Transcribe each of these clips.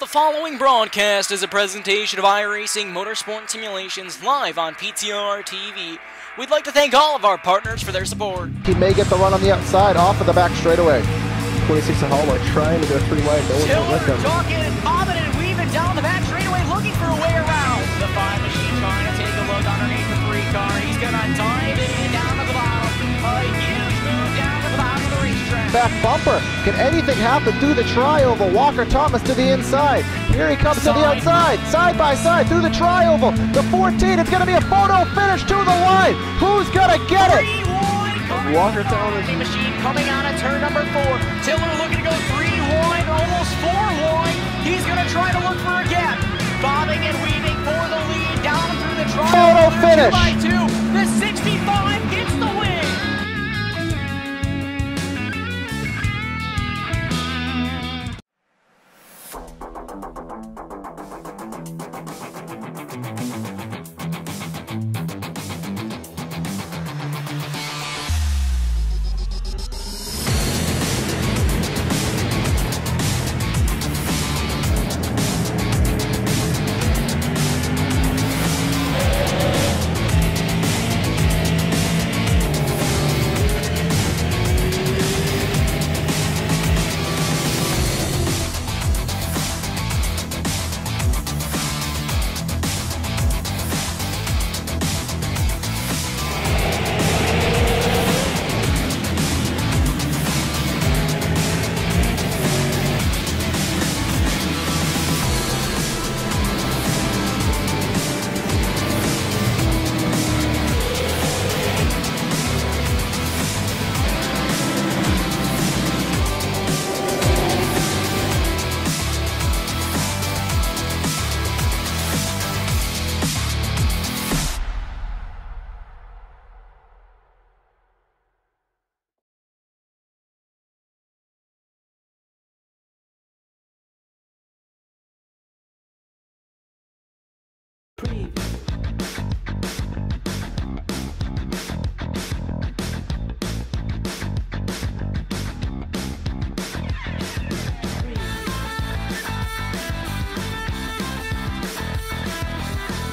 The following broadcast is a presentation of iRacing Motorsport and Simulations live on PTRTV. We'd like to thank all of our partners for their support. He may get the run on the outside, off of the back straightaway. 26 and Hallmark trying to go 3 wide. No one's with them. Talking and bobbing and weaving down the back straightaway, looking for a way around. The 5 machine trying to take a look underneath the 3 car. He's gonna dive in down to the bottom. A huge move down to the bottom of the racetrack. Back bumper. Can anything happen through the tri-oval? Walker Thomas to the inside. Here he comes to the outside. Side by side through the tri-oval. The 14. It's going to be a photo finish to the line. Who's going to get it? Walker Thomas. Machine coming out of turn number 4. Tiller looking to go 3 wide, almost 4 wide. He's going to try to look for a gap. Bobbing and weaving for the lead down through the tri-oval. Photo finish. 2 by 2. The 65 gets the win.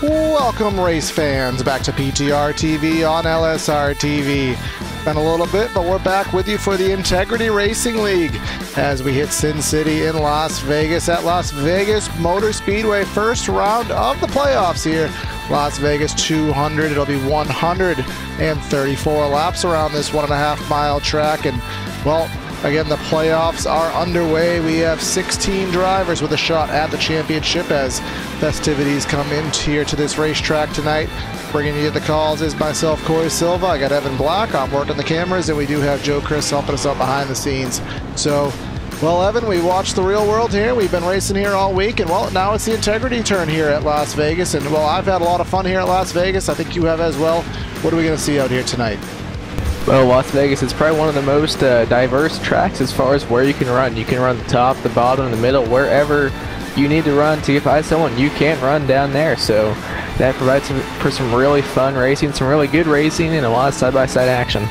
Welcome, race fans, back to PTRTV on LSRTV. Been a little bit, but we're back with you for the Integrity Racing League as we hit Sin City in Las Vegas at Las Vegas Motor Speedway. First round of the playoffs here. Las Vegas 200. It'll be 134 laps around this 1.5 mile track. And, well, again, the playoffs are underway. We have 16 drivers with a shot at the championship as festivities come in here to this racetrack tonight. Bringing you the calls is myself, Corey Silva. I got Evan Black. I'm working the cameras, and we do have Joe Chris helping us out behind the scenes. So, well, Evan, we watched the real world here. We've been racing here all week, and, well, now it's the Integrity turn here at Las Vegas. And, well, I've had a lot of fun here at Las Vegas. I think you have as well. What are we going to see out here tonight? Well, Las Vegas is probably one of the most diverse tracks as far as where you can run. You can run the top, the bottom, the middle, wherever you need to run to find someone. You can't run down there, so that provides for some really fun racing, some really good racing, and a lot of side-by-side action.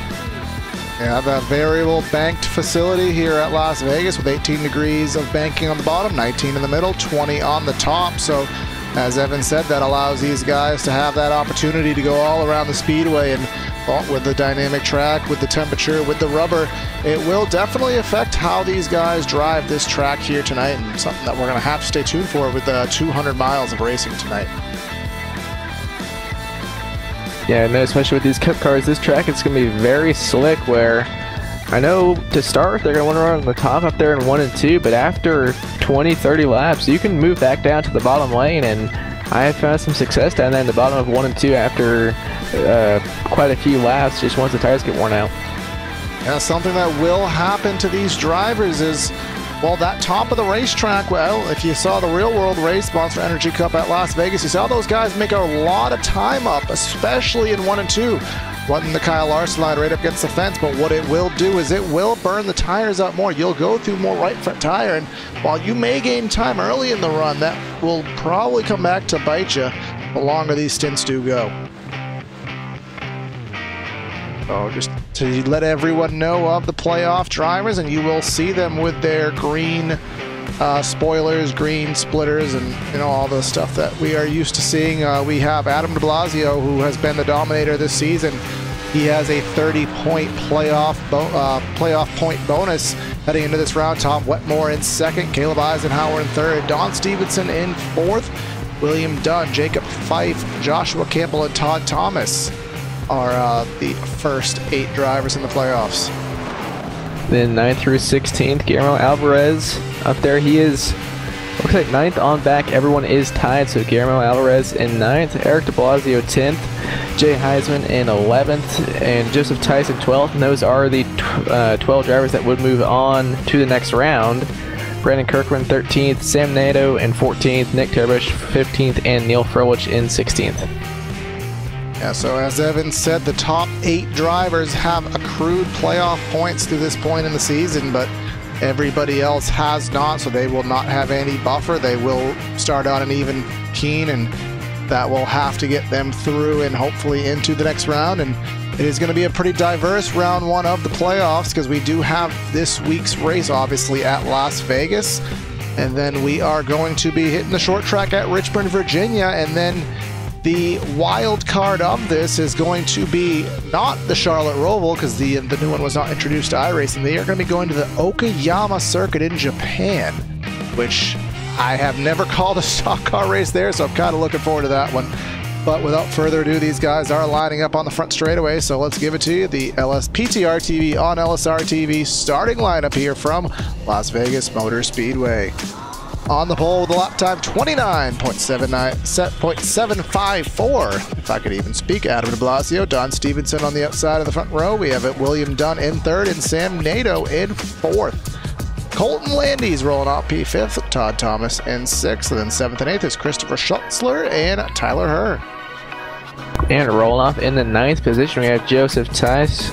Yeah, the variable banked facility here at Las Vegas with 18 degrees of banking on the bottom, 19 in the middle, 20 on the top. So, as Evan said, that allows these guys to have that opportunity to go all around the speedway. And, well, with the dynamic track, with the temperature, with the rubber, it will definitely affect how these guys drive this track here tonight, and something that we're going to have to stay tuned for with 200 miles of racing tonight. Yeah, no, especially with these Cup cars, this track is going to be very slick, where I know to start they're going to want to run on the top up there in 1 and 2, but after 20-30 laps you can move back down to the bottom lane, and I have found some success down there in the bottom of 1 and 2 after quite a few laps, just once the tires get worn out. Yeah, something that will happen to these drivers is, well, that top of the racetrack, well, if you saw the Real World Race Monster Energy Cup at Las Vegas, you saw those guys make a lot of time up, especially in 1 and 2. Running the Kyle Larson line right up against the fence, but what it will do is it will burn the tires out more. You'll go through more right front tire, and while you may gain time early in the run, that will probably come back to bite you the longer these stints do go. So just to let everyone know of the playoff drivers, and you will see them with their green spoilers, green splitters, and all the stuff that we are used to seeing. We have Adam de Blasio, who has been the dominator this season. He has a 30-point playoff point bonus heading into this round. Tom Wetmore in second, Caleb Eisenhower in third, Don Stevenson in fourth, William Dunn, Jacob Fife, Joshua Campbell, and Todd Thomas are the first 8 drivers in the playoffs. Then 9th through 16th, Guillermo Alvarez up there. He is, looks like 9th on back. Everyone is tied, so Guillermo Alvarez in 9th, Eric de Blasio 10th, Jay Heisman in 11th, and Joseph Tyson 12th. And those are the 12 drivers that would move on to the next round. Brandon Kirkman 13th, Sam Nato in 14th, Nick Terbush 15th, and Neil Froelich in 16th. Yeah, so as Evan said, the top 8 drivers have accrued playoff points to this point in the season, but everybody else has not, so they will not have any buffer. They will start on an even keen, and that will have to get them through and hopefully into the next round. And it is going to be a pretty diverse round 1 of the playoffs, because we do have this week's race obviously at Las Vegas, and then we are going to be hitting the short track at Richmond, Virginia, and then the wild card of this is going to be not the Charlotte Roval, because the new one was not introduced to iRacing. They are going to be going to the Okayama circuit in Japan, which I have never called a stock car race there, so I'm kind of looking forward to that one. But without further ado, these guys are lining up on the front straightaway, so let's give it to you. The PTRTV on LSRTV starting lineup here from Las Vegas Motor Speedway. On the pole with a lap time 29.754, if I could even speak. Adam de Blasio, Don Stevenson on the outside of the front row. We have William Dunn in third and Sam Nato in fourth. Colton Landy's rolling off P5th, Todd Thomas in sixth, and then 7th and 8th is Christopher Schutzler and Tyler Herr. And rolling off in the 9th position, we have Joseph Tice,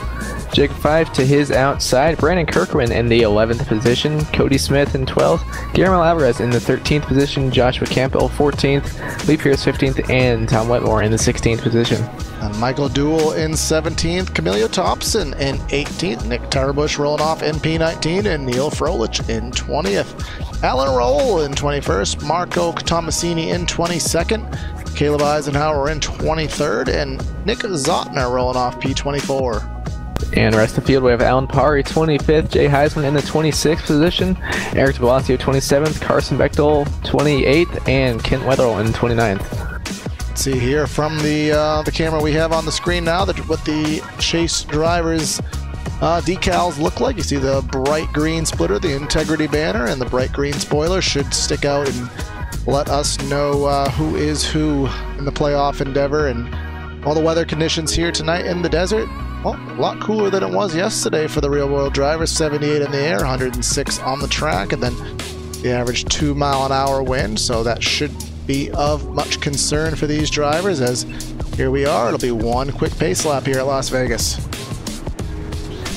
Jacob Fife to his outside, Brandon Kirkman in the 11th position, Cody Smith in 12th, Guillermo Alvarez in the 13th position, Joshua Campbell 14th, Lee Pierce 15th, and Tom Wetmore in the 16th position. And Michael Duell in 17th, Camilio Thompson in 18th, Nick Terbush rolling off in P19, and Neil Froelich in 20th. Alan Roll in 21st, Marco Tomasini in 22nd, Caleb Eisenhower in 23rd, and Nick Zotner rolling off P24. And rest of the field, we have Alan Pari 25th, Jay Heisman in the 26th position, Eric de Blasio 27th, Carson Bechtel 28th, and Kent Wetherell in 29th. Let's see here from the camera we have on the screen now what the Chase drivers decals look like. You see the bright green splitter, the integrity banner, and the bright green spoiler should stick out and let us know who is who in the playoff endeavor. And all the weather conditions here tonight in the desert, well, a lot cooler than it was yesterday for the real world drivers. 78 in the air, 106 on the track, and then the average 2-mile-an-hour wind, so that should be of much concern for these drivers, as here we are. It'll be one quick pace lap here at Las Vegas.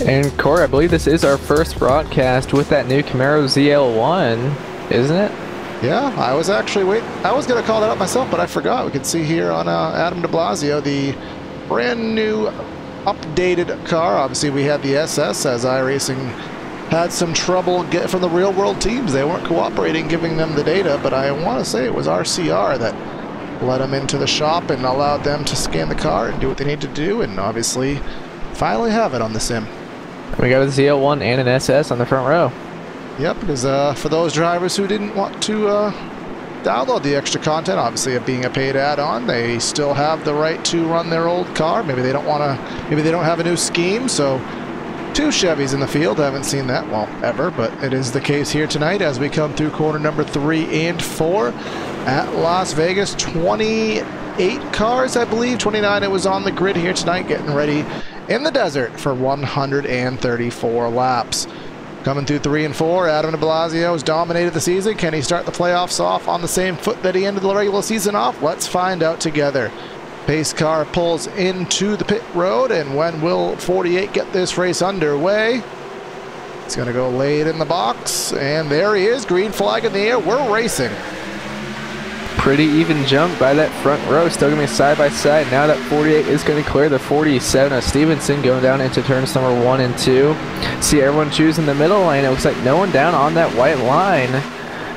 And Corey, I believe this is our first broadcast with that new Camaro ZL1, isn't it? Yeah, I was actually I was going to call that up myself, but I forgot. We can see here on Adam de Blasio the brand new updated car. Obviously we had the SS, as iRacing had some trouble getting from the real world teams. They weren't cooperating, giving them the data, but I want to say it was RCR that let them into the shop and allowed them to scan the car and do what they need to do, and obviously finally have it on the sim. We got a ZL1 and an SS on the front row. Yep, because for those drivers who didn't want to download the extra content, obviously it being a paid add-on, they still have the right to run their old car. Maybe they don't want to, maybe they don't have a new scheme, so 2 Chevys in the field. I haven't seen that, well, ever, but it is the case here tonight as we come through corner number 3 and 4 at Las Vegas. 28 cars, I believe, 29 it was on the grid here tonight, getting ready in the desert for 134 laps. Coming through 3 and 4, Adam de Blasio has dominated the season. Can he start the playoffs off on the same foot that he ended the regular season off? Let's find out together. Pace car pulls into the pit road, and when will 48 get this race underway? It's going to go late in the box, and there he is, green flag in the air. We're racing. Pretty even jump by that front row, still going to be side by side. Now that 48 is going to clear the 47 of Stevenson going down into turns number 1 and 2. See everyone choosing the middle lane. It looks like no one down on that white line.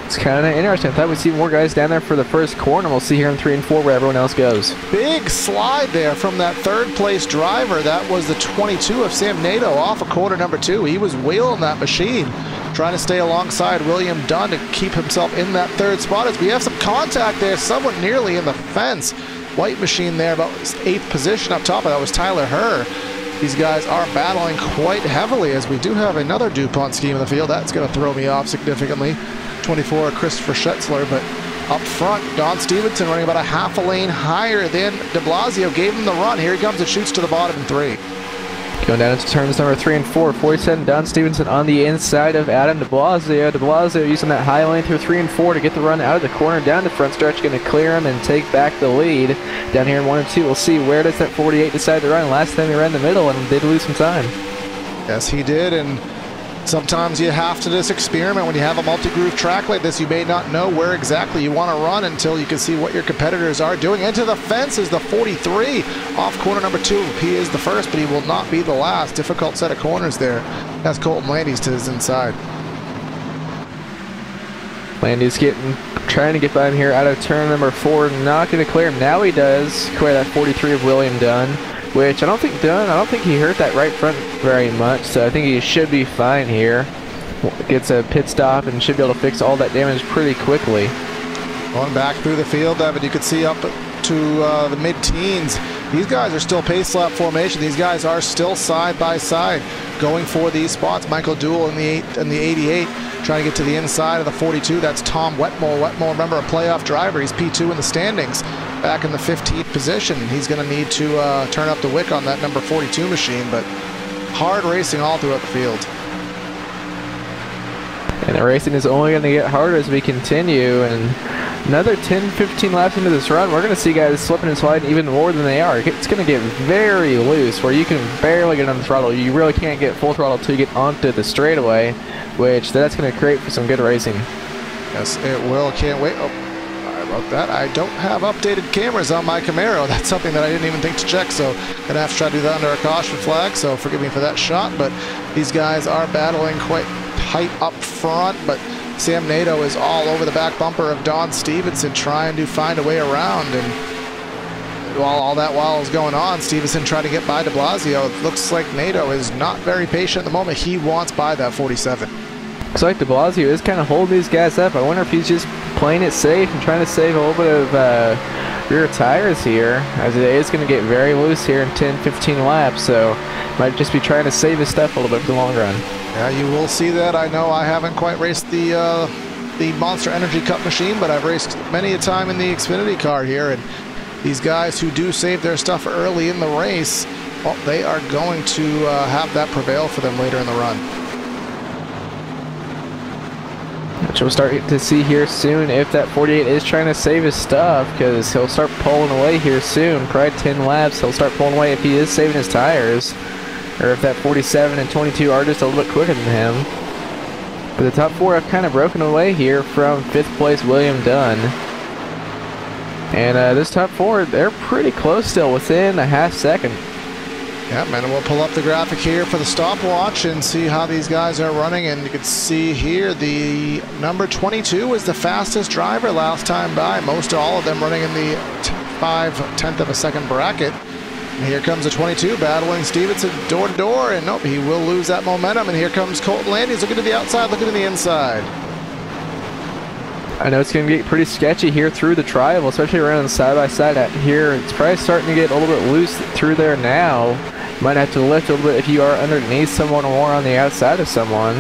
It's kind of interesting. I thought we'd see more guys down there for the first corner. We'll see here in 3 and 4 where everyone else goes. Big slide there from that third place driver. That was the 22 of Sam Nato off of corner number 2. He was wheeling that machine, trying to stay alongside William Dunn to keep himself in that third spot. As we have some contact there, someone nearly in the fence. White machine there, about 8th position up top. That was Tyler Herr. These guys are battling quite heavily, as we do have another DuPont scheme in the field. That's going to throw me off significantly. 24, Christopher Schetzler, but up front, Don Stevenson running about a half a lane higher than de Blasio, gave him the run. Here he comes and shoots to the bottom in 3. Going down into turns number 3 and 4, 47, Don Stevenson on the inside of Adam de Blasio. De Blasio using that high lane through 3 and 4 to get the run out of the corner, down the front stretch, going to clear him and take back the lead. Down here in 1 and 2, we'll see where does that 48 decide to run. Last time he ran the middle and did lose some time. Yes, he did, and sometimes you have to just experiment. When you have a multi-groove track like this, you may not know where exactly you want to run until you can see what your competitors are doing. Into the fence is the 43 off corner number 2. He is the first, but he will not be the last. Difficult set of corners there. That's Colton Landy's to his inside. Landy's trying to get by him here out of turn number 4. Not going to clear him. Now he does clear that 43 of William Dunn, which I don't think he hurt that right front very much, so I think he should be fine here. Gets a pit stop and should be able to fix all that damage pretty quickly. Going back through the field, Evan, you can see up to the mid-teens. These guys are still pace lap formation. These guys are still side by side going for these spots. Michael Duell in the 88 trying to get to the inside of the 42. That's Tom Wetmore. Wetmore, remember, a playoff driver. He's P2 in the standings, back in the 15th position. He's going to need to turn up the wick on that number 42 machine, but hard racing all throughout the field. And the racing is only going to get harder as we continue, and another 10-15 laps into this run, we're going to see guys slipping and sliding even more than they are. It's going to get very loose, where you can barely get on the throttle. You really can't get full throttle until you get onto the straightaway, which that's going to create for some good racing. Yes, it will. Can't wait. Oh, sorry about that. I don't have updated cameras on my Camaro. That's something that I didn't even think to check, so going to have to try to do that under a caution flag, so forgive me for that shot. But these guys are battling quite tight up front, but Sam Nato is all over the back bumper of Don Stevenson, trying to find a way around. And while is going on, Stevenson trying to get by de Blasio. It looks like Nato is not very patient at the moment. He wants by that 47. Looks like de Blasio is kind of holding these guys up. I wonder if he's just playing it safe and trying to save a little bit of rear tires here, as it is going to get very loose here in 10-15 laps, so might just be trying to save his stuff a little bit for the long run. Yeah, you will see that. I know I haven't quite raced the Monster Energy Cup machine, but I've raced many a time in the Xfinity car here, and these guys who do save their stuff early in the race, well, they are going to have that prevail for them later in the run. Which we'll start to see here soon if that 48 is trying to save his stuff, because he'll start pulling away here soon. Probably 10 laps, he'll start pulling away if he is saving his tires, or if that 47 and 22 are just a little bit quicker than him. But the top 4 have kind of broken away here from 5th place William Dunn. And this top 4, they're pretty close still, within a half second. Yeah, man, we'll pull up the graphic here for the stopwatch and see how these guys are running. And you can see here the number 22 was the fastest driver last time by. Most all of them running in the 5/10 of a second bracket. And here comes the 22 battling Stevenson door to door, and nope, he will lose that momentum. And here comes Colton Landy. He's looking to the outside, looking to the inside. I know it's going to get pretty sketchy here through the trial, especially around side by side out here. It's probably starting to get a little bit loose through there now. You might have to lift a little bit if you are underneath someone or on the outside of someone,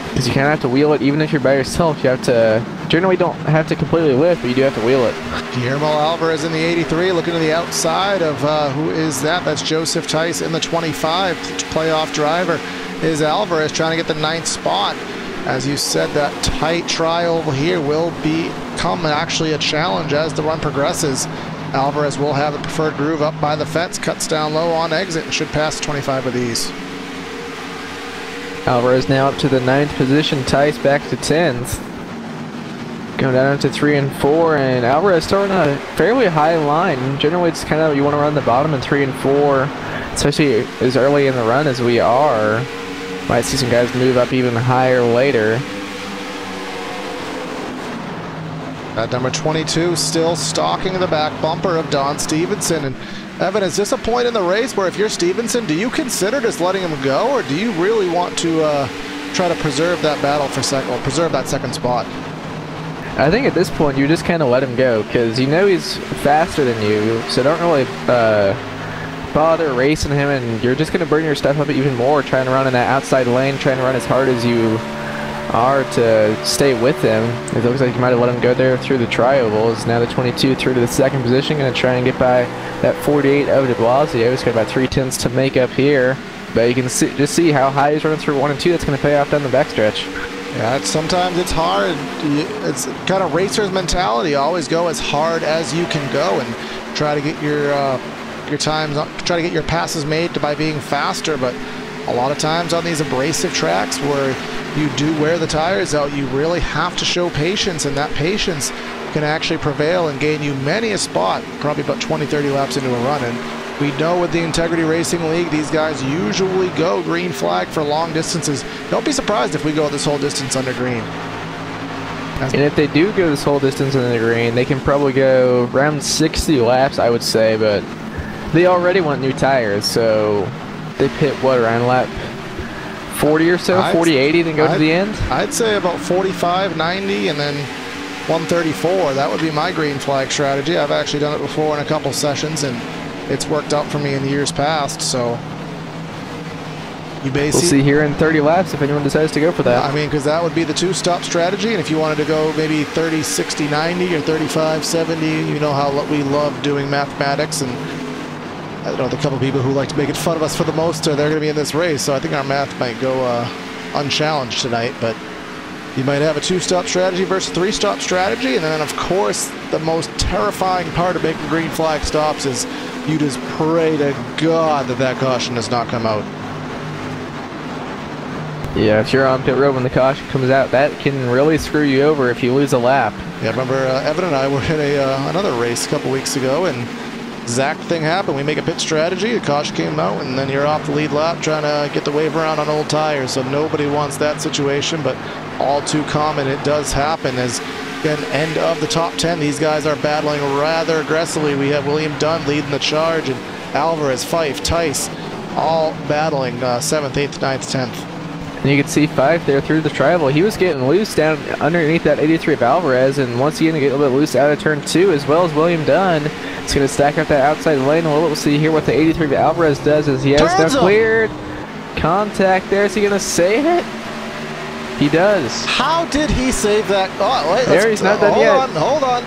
because you kind of have to wheel it even if you're by yourself. You have to generally don't have to completely lift, but you do have to wheel it. Guillermo Alvarez in the 83, looking to the outside of who is that? That's Joseph Tice in the 25. Playoff driver is Alvarez, trying to get the 9th spot. As you said, that tight tri-oval here will become actually a challenge as the run progresses. Alvarez will have the preferred groove up by the fence, cuts down low on exit, and should pass 25 with ease. Alvarez now up to the 9th position, Tice back to 10th. Going down to 3 and 4, and Alvarez starting on a fairly high line. Generally, it's kind of, you want to run the bottom in 3 and 4, especially as early in the run as we are. Might see some guys move up even higher later. At number 22, still stalking the back bumper of Don Stevenson. And Evan, is this a point in the race where if you're Stevenson, do you consider just letting him go, or do you really want to try to preserve that battle for preserve that second spot? I think at this point you just kind of let him go, because you know he's faster than you, so don't really bother racing him, and you're just going to burn your stuff up even more trying to run in that outside lane, trying to run as hard as you are to stay with him. It looks like you might have let him go there through the tri-ovals. Now the 22 through to the 2nd position, going to try and get by that 48 of de Blasio. He's got about 3/10 to make up here, but you can just see how high he's running through 1 and 2. That's going to pay off down the backstretch. Yeah, sometimes it's hard. It's kind of racer's mentality. Always go as hard as you can go and try to get your times, try to get your passes made by being faster. But a lot of times on these abrasive tracks where you do wear the tires out, you really have to show patience, and that patience can actually prevail and gain you many a spot, probably about 20-30 laps into a run. And we know with the Integrity Racing League, these guys usually go green flag for long distances. Don't be surprised if we go this whole distance under green. And if they do go this whole distance under green, they can probably go around 60 laps, I would say, but they already want new tires, so they pit, what, around lap 40 or so, 40, 80, then go to the end? I'd say about 45, 90, and then 134. That would be my green flag strategy. I've actually done it before in a couple sessions, and it's worked out for me in years past, so you basically... We'll see here in 30 laps if anyone decides to go for that. I mean, because that would be the 2-stop strategy, and if you wanted to go maybe 30, 60, 90, or 35, 70, you know how we love doing mathematics, and I don't know, the couple people who like to make it fun of us for the most, they're going to be in this race, so I think our math might go unchallenged tonight, but you might have a 2-stop strategy versus 3-stop strategy, and then, of course, the most terrifying part of making green flag stops is you just pray to God that that caution does not come out. Yeah, if you're on pit road when the caution comes out, that can really screw you over if you lose a lap. Yeah, I remember Evan and I were in another race a couple weeks ago, and exact thing happened. We make a pit strategy, the caution came out, and then you're off the lead lap trying to get the wave around on old tires. So nobody wants that situation, but all too common. It does happen. As again, end of the top 10, these guys are battling rather aggressively. We have William Dunn leading the charge, and Alvarez, Fife, Tice, all battling 7th, 8th, 9th, 10th. And you can see Fife there through the tri-oval. He was getting loose down underneath that 83 of Alvarez, and once again, get a little bit loose out of turn 2, as well as William Dunn. It's going to stack up that outside lane. We'll see here what the 83 of Alvarez does as he has now cleared contact there. Is he going to save it? He does. How did he save that? Oh, wait, there, he's not done yet. Hold on.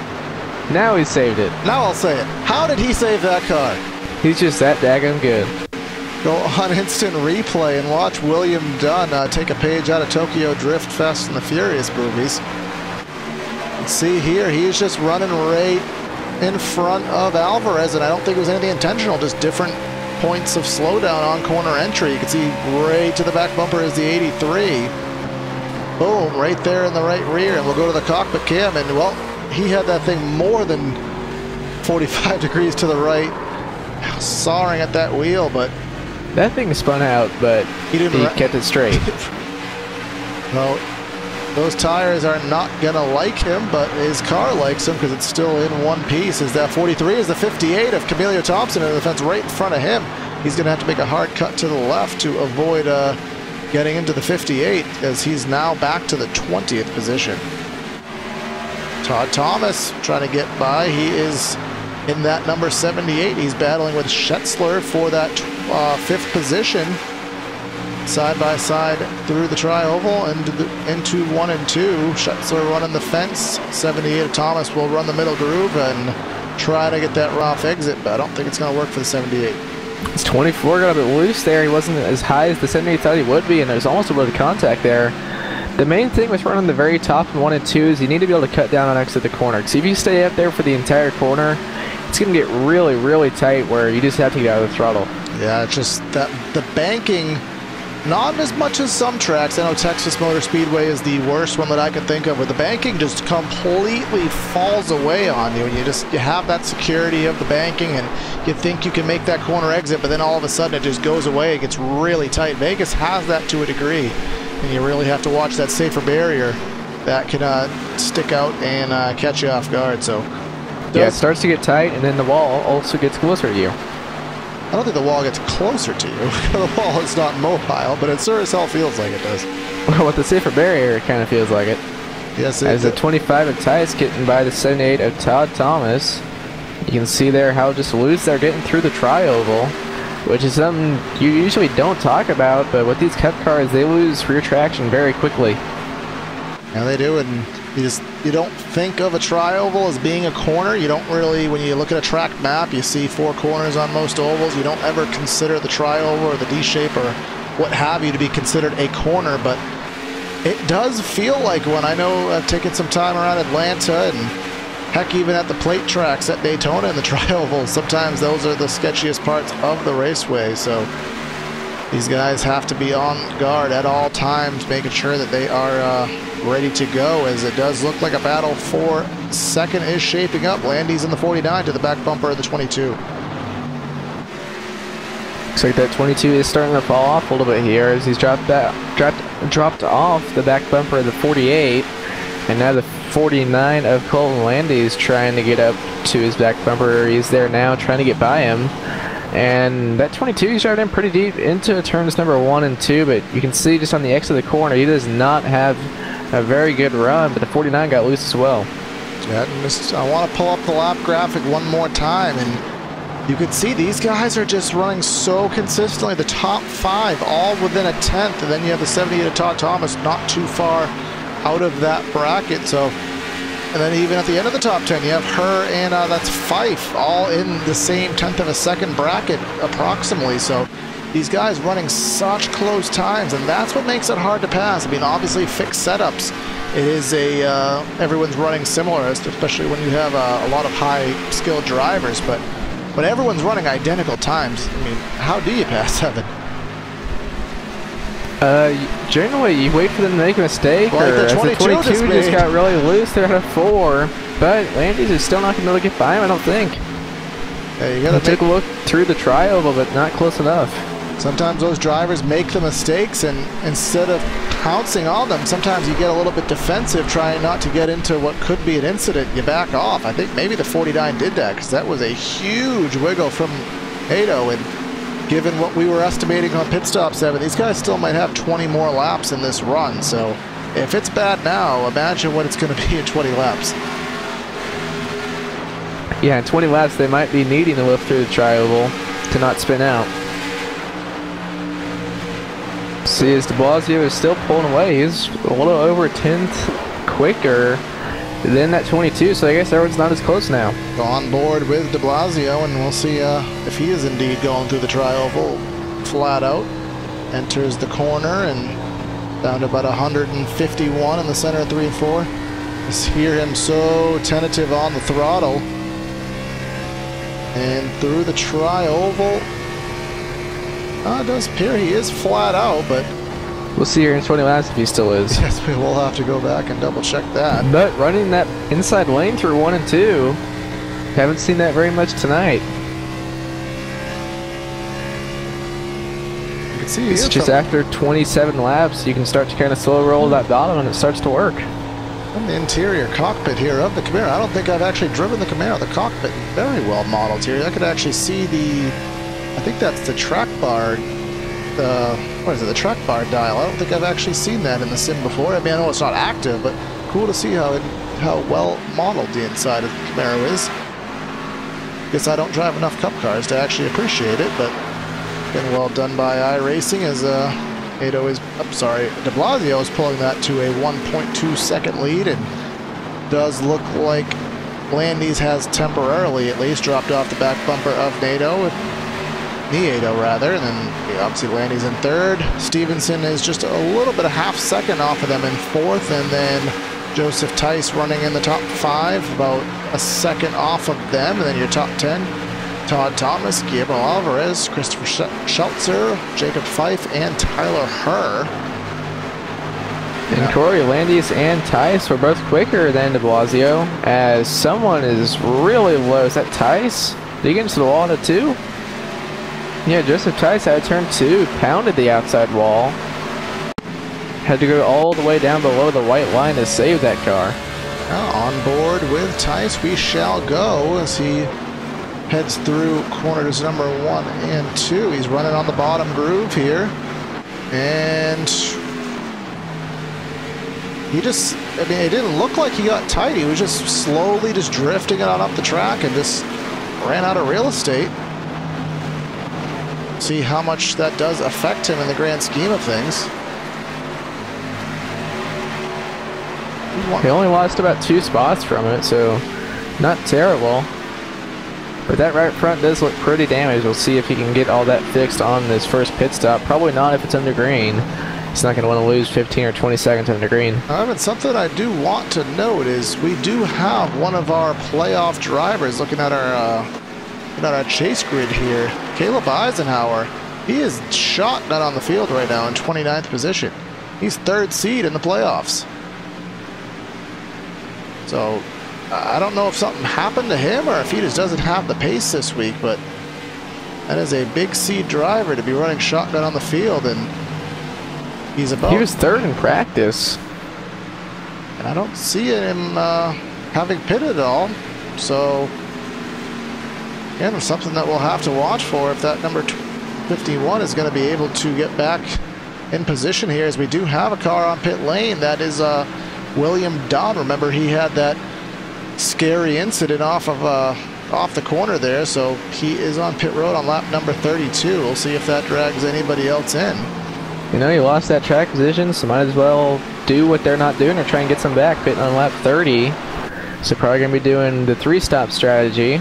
Now he saved it. Now I'll say it. How did he save that car? He's just that daggone good. Go on instant replay and watch William Dunn take a page out of Tokyo Drift Fest and the Furious movies. See here, he's just running right in front of Alvarez, and I don't think it was anything intentional, just different points of slowdown on corner entry. You can see right to the back bumper is the 83. Boom, right there in the right rear, and we'll go to the cockpit cam, and well, he had that thing more than 45 degrees to the right, sawing at that wheel, but that thing spun out, but he kept it straight. Well, those tires are not gonna like him, but his car likes him because it's still in one piece. As that 43 is the 58 of Camilio Thompson in the fence right in front of him. He's gonna have to make a hard cut to the left to avoid getting into the 58, as he's now back to the 20th position. Todd Thomas trying to get by. He is in that number 78. He's battling with Schetzler for that 5th position. side by side through the tri-oval and into 1 and 2. Schutzler running the fence. 78 of Thomas will run the middle groove and try to get that rough exit, but I don't think it's going to work for the 78. His 24 got a bit loose there. He wasn't as high as the 78 thought he would be, and there's almost a bit of contact there. The main thing with running the very top in 1 and 2 is you need to be able to cut down on exit the corner. Because if you stay up there for the entire corner, it's going to get really, really tight where you just have to get out of the throttle. Yeah, it's just that the banking, not as much as some tracks. I know Texas Motor Speedway is the worst one that I can think of, where the banking just completely falls away on you, and you have that security of the banking, and you think you can make that corner exit, but then all of a sudden it just goes away. It gets really tight. Vegas has that to a degree, and you really have to watch that safer barrier that can stick out and catch you off guard. So yeah, it starts to get tight, and then the wall also gets closer to you. I don't think the wall gets closer to you. The wall is not mobile, but it sure as hell feels like it does. Well, with the safer barrier, it kind of feels like it. Yes, as the 25 of Tice getting by the 78 of Todd Thomas. You can see there how just loose they're getting through the tri-oval, which is something you usually don't talk about, but with these Cup cars, they lose rear traction very quickly. Yeah, they do, and you don't think of a tri-oval as being a corner. You don't really, when you look at a track map, you see 4 corners on most ovals. You don't ever consider the tri-oval or the D-shape or what have you to be considered a corner, but it does feel like one. I know I've taken some time around Atlanta and heck, even at the plate tracks at Daytona in the tri-oval, sometimes those are the sketchiest parts of the raceway. So these guys have to be on guard at all times, making sure that they are ready to go, as it does look like a battle for second is shaping up. Landy's in the 49 to the back bumper of the 22. Looks like that 22 is starting to fall off a little bit here as he's dropped off the back bumper of the 48, and now the 49 of Colton Landy is trying to get up to his back bumper. He's there now trying to get by him, and that 22 he's driving in pretty deep into turns number 1 and 2, but you can see just on the exit of the corner he does not have a very good run, but the 49 got loose as well. Yeah, I want to pull up the lap graphic one more time, and you can see these guys are just running so consistently. The top 5 all within a tenth, and then you have the 78 of Todd Thomas not too far out of that bracket. So, and then even at the end of the top 10, you have her and that's Fife all in the same tenth of a second bracket approximately. So these guys running such close times, and that's what makes it hard to pass. I mean, obviously fixed setups, it is everyone's running similar, especially when you have a lot of high skilled drivers, but when everyone's running identical times, I mean, how do you pass 7? Generally you wait for them to make a mistake, well, or like the 22 just got really loose there at a 4, but Landy's is still not going to be able to get by him, I don't think. Yeah, you gotta take a look through the tri-oval, but not close enough. Sometimes those drivers make the mistakes, and instead of pouncing on them, sometimes you get a little bit defensive, trying not to get into what could be an incident. You back off. I think maybe the 49 did that, because that was a huge wiggle from Hato, and given what we were estimating on pit stop 7, these guys still might have 20 more laps in this run. So if it's bad now, imagine what it's going to be in 20 laps. Yeah, in 20 laps they might be needing to lift through the tri-oval to not spin out. See, as de Blasio is still pulling away, he's a little over a tenth quicker than that 22, so I guess everyone's not as close now. On board with de Blasio, and we'll see if he is indeed going through the tri-oval flat out. Enters the corner and down to about 151 in the center of 3 and 4. Just hear him so tentative on the throttle. And through the tri-oval, it does appear he is flat out, but we'll see here in 20 laps if he still is. Yes, we will have to go back and double check that. But running that inside lane through 1 and 2, haven't seen that very much tonight. You can see it's just after 27 laps, you can start to kind of slow roll that bottom, and it starts to work. On the interior cockpit here of the Camaro, I don't think I've actually driven the Camaro. The cockpit very well modeled here. I could actually see I think that's the track bar, what is it, the track bar dial. I don't think I've actually seen that in the sim before. I mean, I know it's not active, but cool to see how well modeled the inside of the Camaro is. Guess I don't drive enough Cup cars to actually appreciate it, but been well done by iRacing as Nato is, I'm sorry, de Blasio is pulling that to a 1.2 second lead, and does look like Landis has temporarily at least dropped off the back bumper of Nieto rather, and then obviously Landis in third. Stevenson is just a little bit, a half second off of them in fourth, and then Joseph Tice running in the top 5, about a second off of them, and then your top 10. Todd Thomas, Gabriel Alvarez, Christopher Schultzer, Jacob Fife, and Tyler Herr. And Corey, Landis, and Tice were both quicker than de Blasio, as someone is really low. Is that Tice? Did he get into the wall at 2? Yeah, Joseph Tice out of turn 2, pounded the outside wall. Had to go all the way down below the white line to save that car. Now on board with Tice we shall go as he heads through corners number 1 and 2. He's running on the bottom groove here. And he just, I mean, it didn't look like he got tight. He was just slowly just drifting it on up the track and just ran out of real estate. See how much that does affect him in the grand scheme of things. He only lost about 2 spots from it, so not terrible. But that right front does look pretty damaged. We'll see if he can get all that fixed on this first pit stop. Probably not if it's under green. He's not going to want to lose 15 or 20 seconds under green. And something I do want to note is we do have one of our playoff drivers looking at our chase grid here. Caleb Eisenhower. He is shotgun on the field right now in 29th position. He's 3rd seed in the playoffs. So I don't know if something happened to him or if he just doesn't have the pace this week, but that is a big seed driver to be running shotgun on the field, and he's about... He was 3rd in practice. And I don't see him having pitted at all. So, again, it's something that we'll have to watch for if that number 51 is going to be able to get back in position here, as we do have a car on pit lane. That is William Dunn. Remember, he had that scary incident off the corner there, so he is on pit road on lap number 32. We'll see if that drags anybody else in. You know, he lost that track position, so might as well do what they're not doing or try and get some back, pitting on lap 30. So probably going to be doing the 3-stop strategy.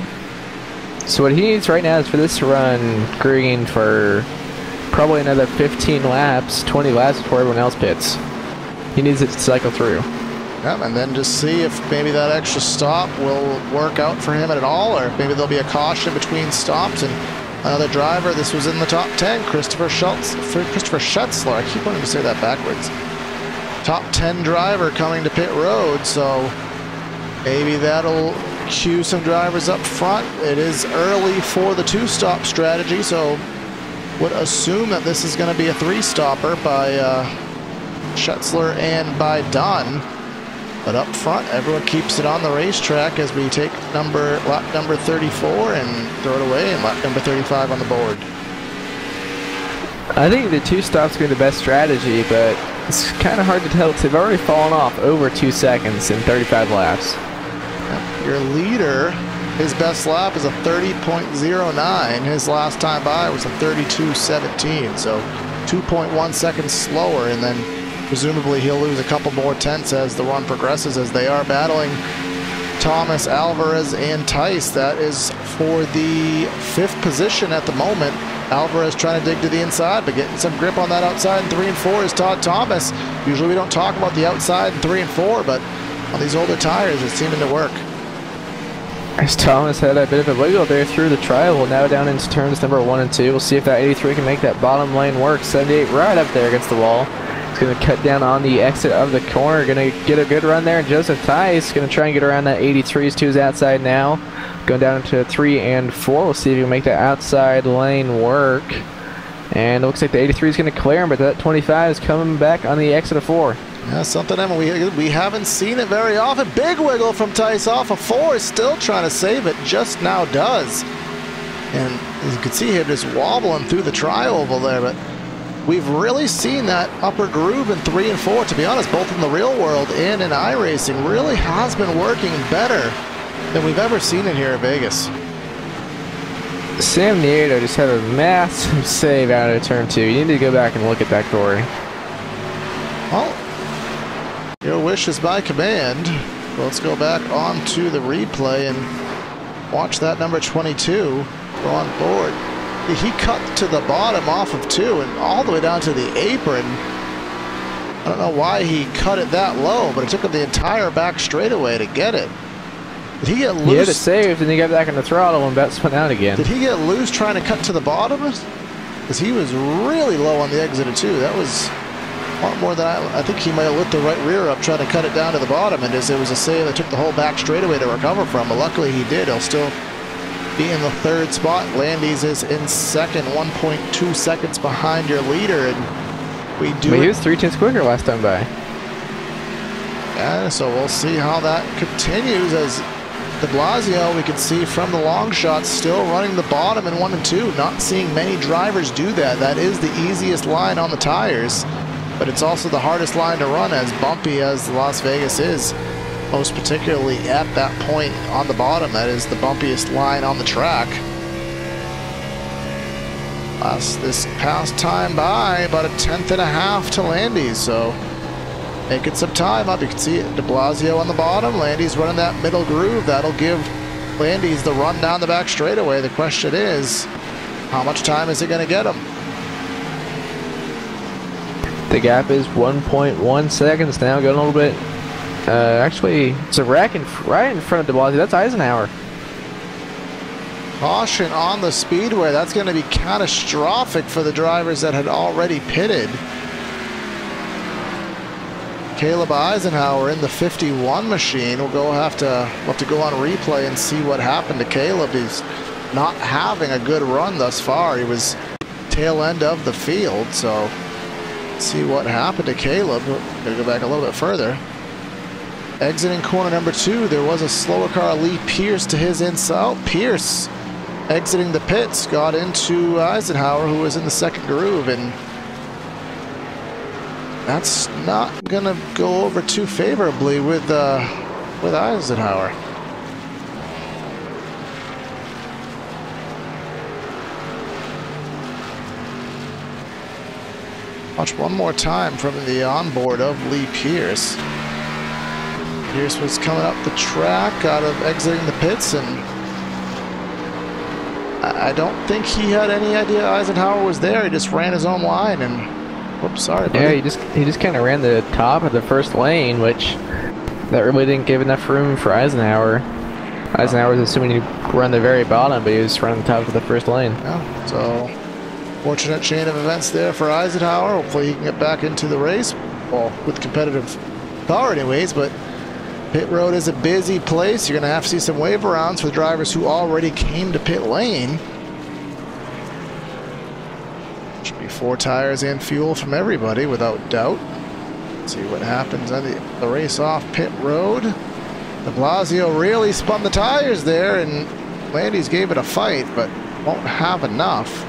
So what he needs right now is for this to run green for probably another 15 laps, 20 laps before everyone else pits. He needs it to cycle through. Yep, and then just see if maybe that extra stop will work out for him at all, or maybe there'll be a caution between stops and another driver. This was in the top 10, Christopher Schutzler. I keep wanting to say that backwards. Top 10 driver coming to pit road, so maybe that'll cue some drivers up front. It is early for the 2-stop strategy, so would assume that this is going to be a 3-stopper by Schutzler and by Dunn. But up front, everyone keeps it on the racetrack as we take lap number 34 and throw it away, and lap number 35 on the board. I think the 2-stop's going to be the best strategy, but it's kind of hard to tell. They've already fallen off over 2 seconds in 35 laps. Your leader, his best lap is a 30.09. His last time by was a 32.17, so 2.1 seconds slower, and then presumably he'll lose a couple more tenths as the run progresses, as they are battling Thomas, Alvarez, and Tice. That is for the 5th position at the moment. Alvarez trying to dig to the inside, but getting some grip on that outside in 3 and 4 is Todd Thomas. Usually we don't talk about the outside in 3 and 4, but on these older tires, it's seeming to work. As Thomas had a bit of a wiggle there through the trial, now down into turns number 1 and 2. We'll see if that 83 can make that bottom lane work. 78 right up there against the wall. It's going to cut down on the exit of the corner. Going to get a good run there. And Joseph Tice going to try and get around that 83s to his outside now. Going down into 3 and 4. We'll see if he can make that outside lane work. And it looks like the 83 is going to clear him, but that 25 is coming back on the exit of 4. Yeah, something, Emma, we haven't seen it very often. Big wiggle from Tice off of 4. Still trying to save it. Just now does. And as you can see him just wobbling through the tri-oval there, but we've really seen that upper groove in 3 and 4, to be honest, both in the real world and in iRacing, really has been working better than we've ever seen it here at Vegas. Sam Nieto just had a massive save out of turn 2. You need to go back and look at that, Corey. Well, your wish is my command. Let's go back on to the replay and watch that number 22 go on board. He cut to the bottom off of 2 and all the way down to the apron. I don't know why he cut it that low, but it took him the entire back straightaway to get it. Did he get loose? He had it saved and he got back on the throttle and that spun out again. Did he get loose trying to cut to the bottom? Because he was really low on the exit of 2. That was a lot more than I think he might have lit the right rear up trying to cut it down to the bottom, and it was a save that took the whole back straightaway to recover from, but luckily he did. He'll still be in the 3rd spot. Landis is in 2nd, 1.2 seconds behind your leader, and he was 3/10 quicker last time by. Yeah, so we'll see how that continues as de Blasio, we can see from the long shots, still running the bottom in 1 and 2. Not seeing many drivers do that. That is the easiest line on the tires, but it's also the hardest line to run, as bumpy as Las Vegas is. Most particularly at that point on the bottom, that is the bumpiest line on the track. This past time by, about a 1/10.5 to Landis, so making some time up. You can see de Blasio on the bottom. Landis running that middle groove. That'll give Landis the run down the back straightaway. The question is, how much time is it going to get him? The gap is 1.1 seconds now, going a little bit. Actually, it's a wreck right in front of de Blasio. That's Eisenhower. Caution on the speedway. That's going to be catastrophic for the drivers that had already pitted. Caleb Eisenhower in the 51 machine. We'll have to go on replay and see what happened to Caleb. He's not having a good run thus far. He was tail end of the field, so let's see what happened to Caleb. We're going to go back a little bit further. Exiting corner number 2, there was a slower car, Lee Pierce, to his inside. Pierce exiting the pits, got into Eisenhower, who was in the 2nd groove, and that's not gonna go over too favorably with Eisenhower. Watch one more time from the onboard of Lee Pierce. Pierce was coming up the track out of exiting the pits, and I don't think he had any idea Eisenhower was there. He just ran his own line and, whoops, sorry, buddy. Yeah, he just kind of ran the top of the 1st lane, which that really didn't give enough room for Eisenhower. Eisenhower was assuming he'd run the very bottom, but he was running the top of the 1st lane. Yeah, so fortunate chain of events there for Eisenhower. Hopefully he can get back into the race, well, with competitive power anyways, but pit road is a busy place. You're going to have to see some wave arounds for the drivers who already came to pit lane. Should be 4 tires and fuel from everybody without doubt. Let's see what happens on the race off pit road. De Blasio really spun the tires there, and Landis gave it a fight, but won't have enough.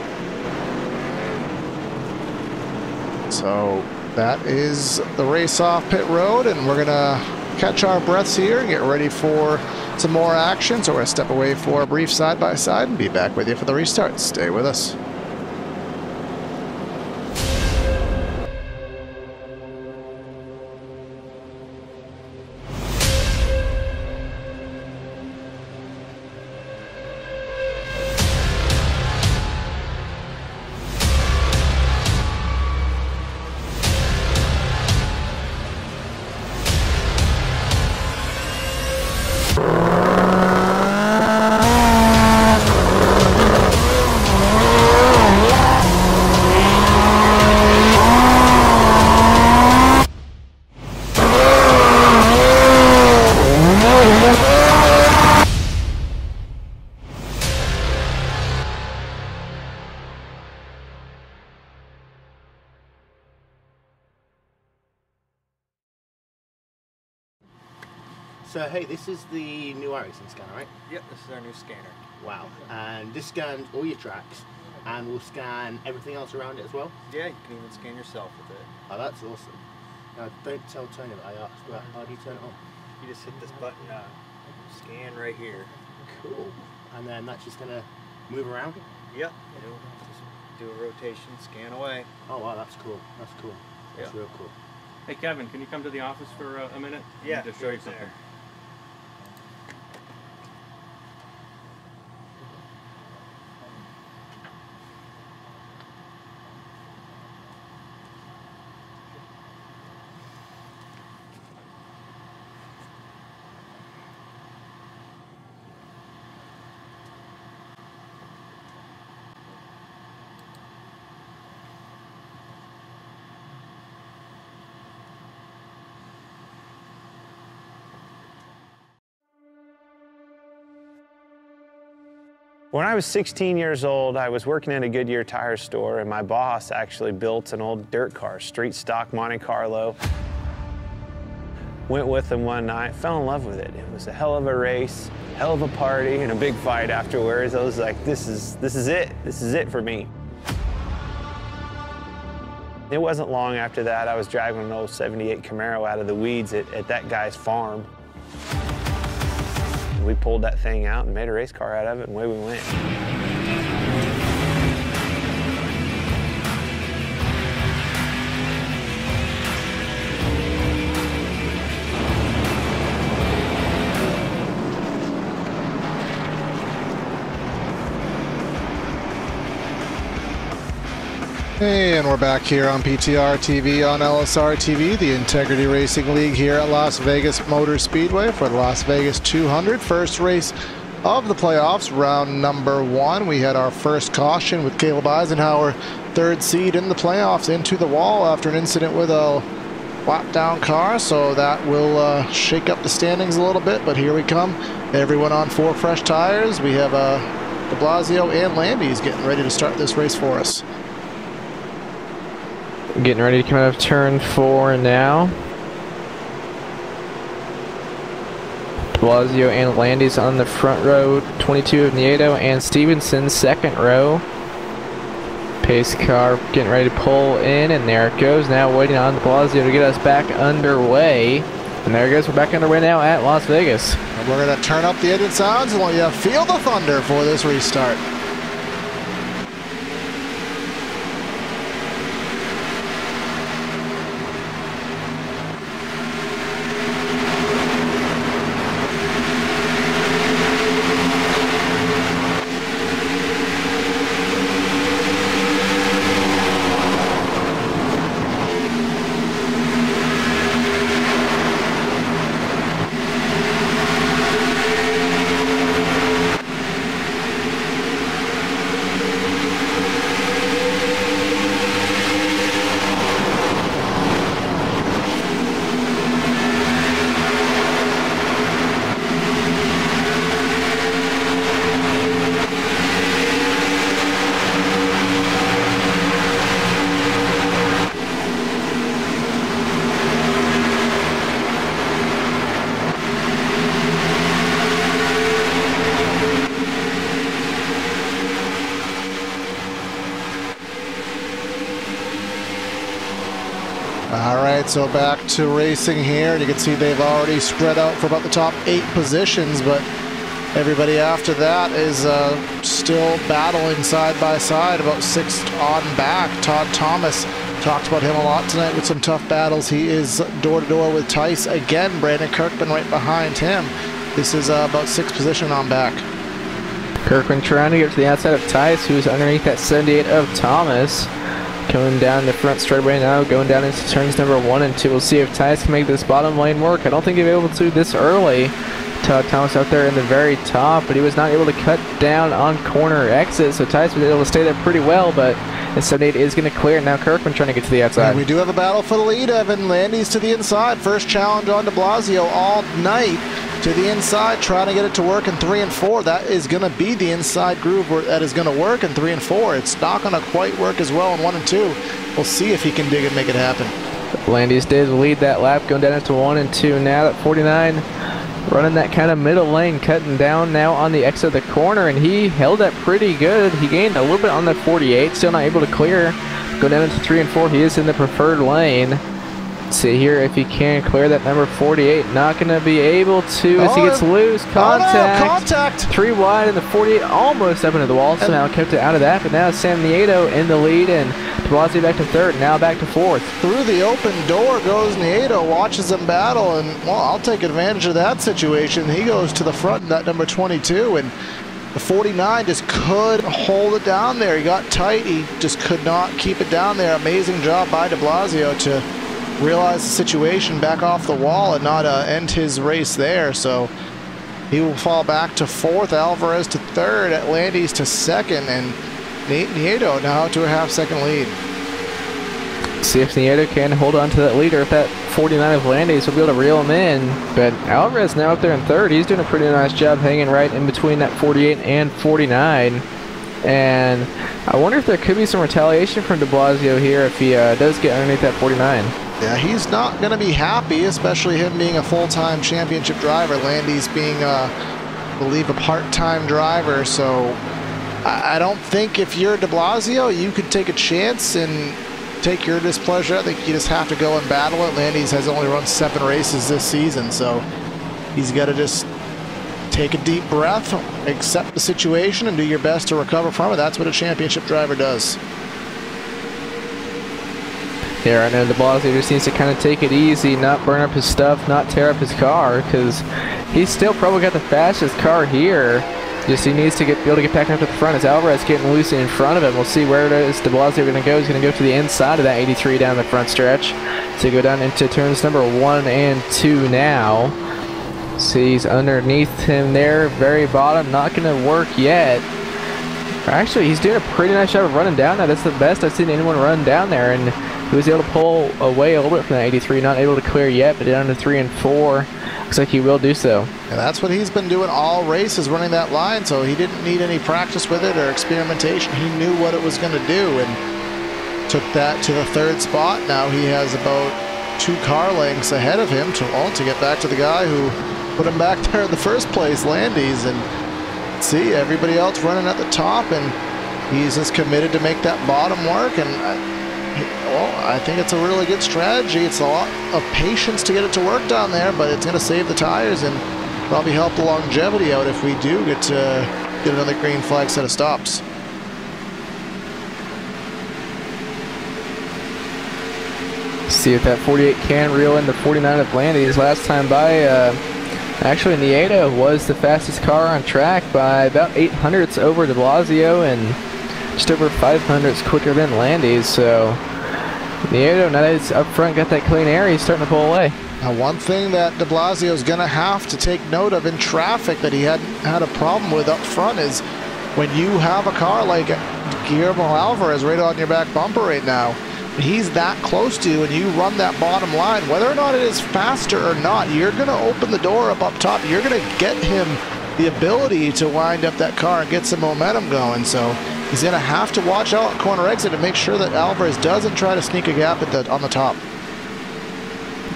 So that is the race off pit road, and we're going to catch our breaths here and get ready for some more action. So we're going to step away for a brief side-by-side and be back with you for the restart. Stay with us. So hey, this is the new iRacing scanner, right? Yep, this is our new scanner. Wow. And this scans all your tracks and will scan everything else around it as well? Yeah, you can even scan yourself with it. Oh, that's awesome. Now, don't tell Tony that I asked, but how do you turn it on? You just hit this button, scan right here. Cool. And then that's just going to move around? Yep. It'll just do a rotation, scan away. Oh wow, that's cool. That's cool. That's real cool. Hey Kevin, can you come to the office for a minute? Yeah. I need to show you something. There. When I was 16 years old, I was working at a Goodyear tire store, and my boss actually built an old dirt car, street stock Monte Carlo. Went with him one night, fell in love with it. It was a hell of a race, hell of a party, and a big fight afterwards. I was like, this is it. This is it for me. It wasn't long after that, I was driving an old 78 Camaro out of the weeds at that guy's farm. We pulled that thing out and made a race car out of it, and away we went. Hey, and we're back here on PTRTV on LSRTV, the Integrity Racing League here at Las Vegas Motor Speedway for the Las Vegas 200. First race of the playoffs, round number 1. We had our first caution with Caleb Eisenhower, third seed in the playoffs, into the wall after an incident with a flat down car, so that will shake up the standings a little bit, but here we come. Everyone on 4 fresh tires. We have de Blasio and Landis getting ready to start this race for us. Getting ready to come out of turn 4 now. De Blasio and Landis on the front row, 22 of Nieto and Stevenson second row. Pace car getting ready to pull in, and there it goes. Now waiting on De Blasio to get us back underway. And there it goes, we're back underway now at Las Vegas. And we're going to turn up the engine sounds and let you feel the thunder for this restart. Alright, so back to racing here, and you can see they've already spread out for about the top 8 positions, but everybody after that is still battling side by side, about 6 on back. Todd Thomas, talked about him a lot tonight with some tough battles. He is door-to-door with Tice again. Brandon Kirkman right behind him. This is about 6th position on back. Kirkman trying to get to the outside of Tice, who's underneath that 78 of Thomas. Coming down the front straightaway now, going down into turns number 1 and 2. We'll see if Tice can make this bottom lane work. I don't think he'll be able to this early. Todd Thomas out there in the very top, but he was not able to cut down on corner exit, so Tice was able to stay there pretty well, but the 78 is going to clear. Now Kirkman trying to get to the outside. And we do have a battle for the lead, Evan. Landis to the inside. First challenge on De Blasio all night. To the inside, trying to get it to work in 3 and 4. That is going to be the inside groove that is going to work in 3 and 4. It's not going to quite work as well in 1 and 2. We'll see if he can dig and make it happen. Landis did lead that lap, going down into 1 and 2. Now that 49 running that kind of middle lane, cutting down now on the exit of the corner, and he held that pretty good. He gained a little bit on that 48, still not able to clear. Go down into 3 and 4. He is in the preferred lane. See here if he can clear that number 48. Not going to be able to as he gets loose. Contact. Contact. 3 wide, and the 48 almost up into the wall. Somehow kept it out of that. But now Sam Nieto in the lead, and de Blasio back to third. Now back to fourth. Through the open door goes Nieto, watches them battle, and well, I'll take advantage of that situation. He goes to the front in that number 22, and the 49 just couldn't hold it down there. He got tight. He just could not keep it down there. Amazing job by de Blasio to realize the situation, back off the wall, and not end his race there. So he will fall back to fourth, Alvarez to third, Atlantis to second, and Nieto now to a half-second lead. See if Nieto can hold on to that leader. If that 49 of Landis will be able to reel him in. But Alvarez now up there in third. He's doing a pretty nice job hanging right in between that 48 and 49. And I wonder if there could be some retaliation from de Blasio here if he does get underneath that 49. Yeah, he's not going to be happy, especially him being a full-time championship driver. Landis being, I believe, a part-time driver. So I don't think if you're de Blasio, you could take a chance and take your displeasure. I think you just have to go and battle it. Landis has only run 7 races this season, so he's got to just take a deep breath, accept the situation, and do your best to recover from it. That's what a championship driver does. Yeah, I know de Blasio just needs to kind of take it easy, not burn up his stuff, not tear up his car, because he's still probably got the fastest car here. Just he needs to be able to get back up to the front as Alvarez getting loose in front of him. We'll see where it is de Blasio going to go. He's going to go to the inside of that 83 down the front stretch. So go down into turns number 1 and 2 now. See, he's underneath him there, very bottom, not going to work yet. Actually, he's doing a pretty nice job of running down now. That's the best I've seen anyone run down there, and he was able to pull away a little bit from that 83, not able to clear yet, but down to 3 and 4. Looks like he will do so. And that's what he's been doing all races, running that line, so he didn't need any practice with it or experimentation. He knew what it was going to do and took that to the 3rd spot. Now he has about 2 car lengths ahead of him to get back to the guy who put him back there in the first place, Landis. And see, everybody else running at the top, and he's just committed to make that bottom work. And well, I think it's a really good strategy. It's a lot of patience to get it to work down there, but it's going to save the tires and probably help the longevity out if we do get another green flag set of stops. See if that 48 can reel in the 49 of Landis. Last time by, actually Nieto was the fastest car on track by about 800ths over de Blasio and just over 500ths quicker than Landis. So Nieto, now that he's up front, got that clean air, he's starting to pull away. Now, one thing that de Blasio is going to have to take note of in traffic that he hadn't had a problem with up front is when you have a car like Guillermo Alvarez right on your back bumper right now, he's that close to you and you run that bottom line, whether or not it is faster or not, you're going to open the door up top. You're going to get him the ability to wind up that car and get some momentum going. So he's going to have to watch out corner exit and make sure that Alvarez doesn't try to sneak a gap on the top.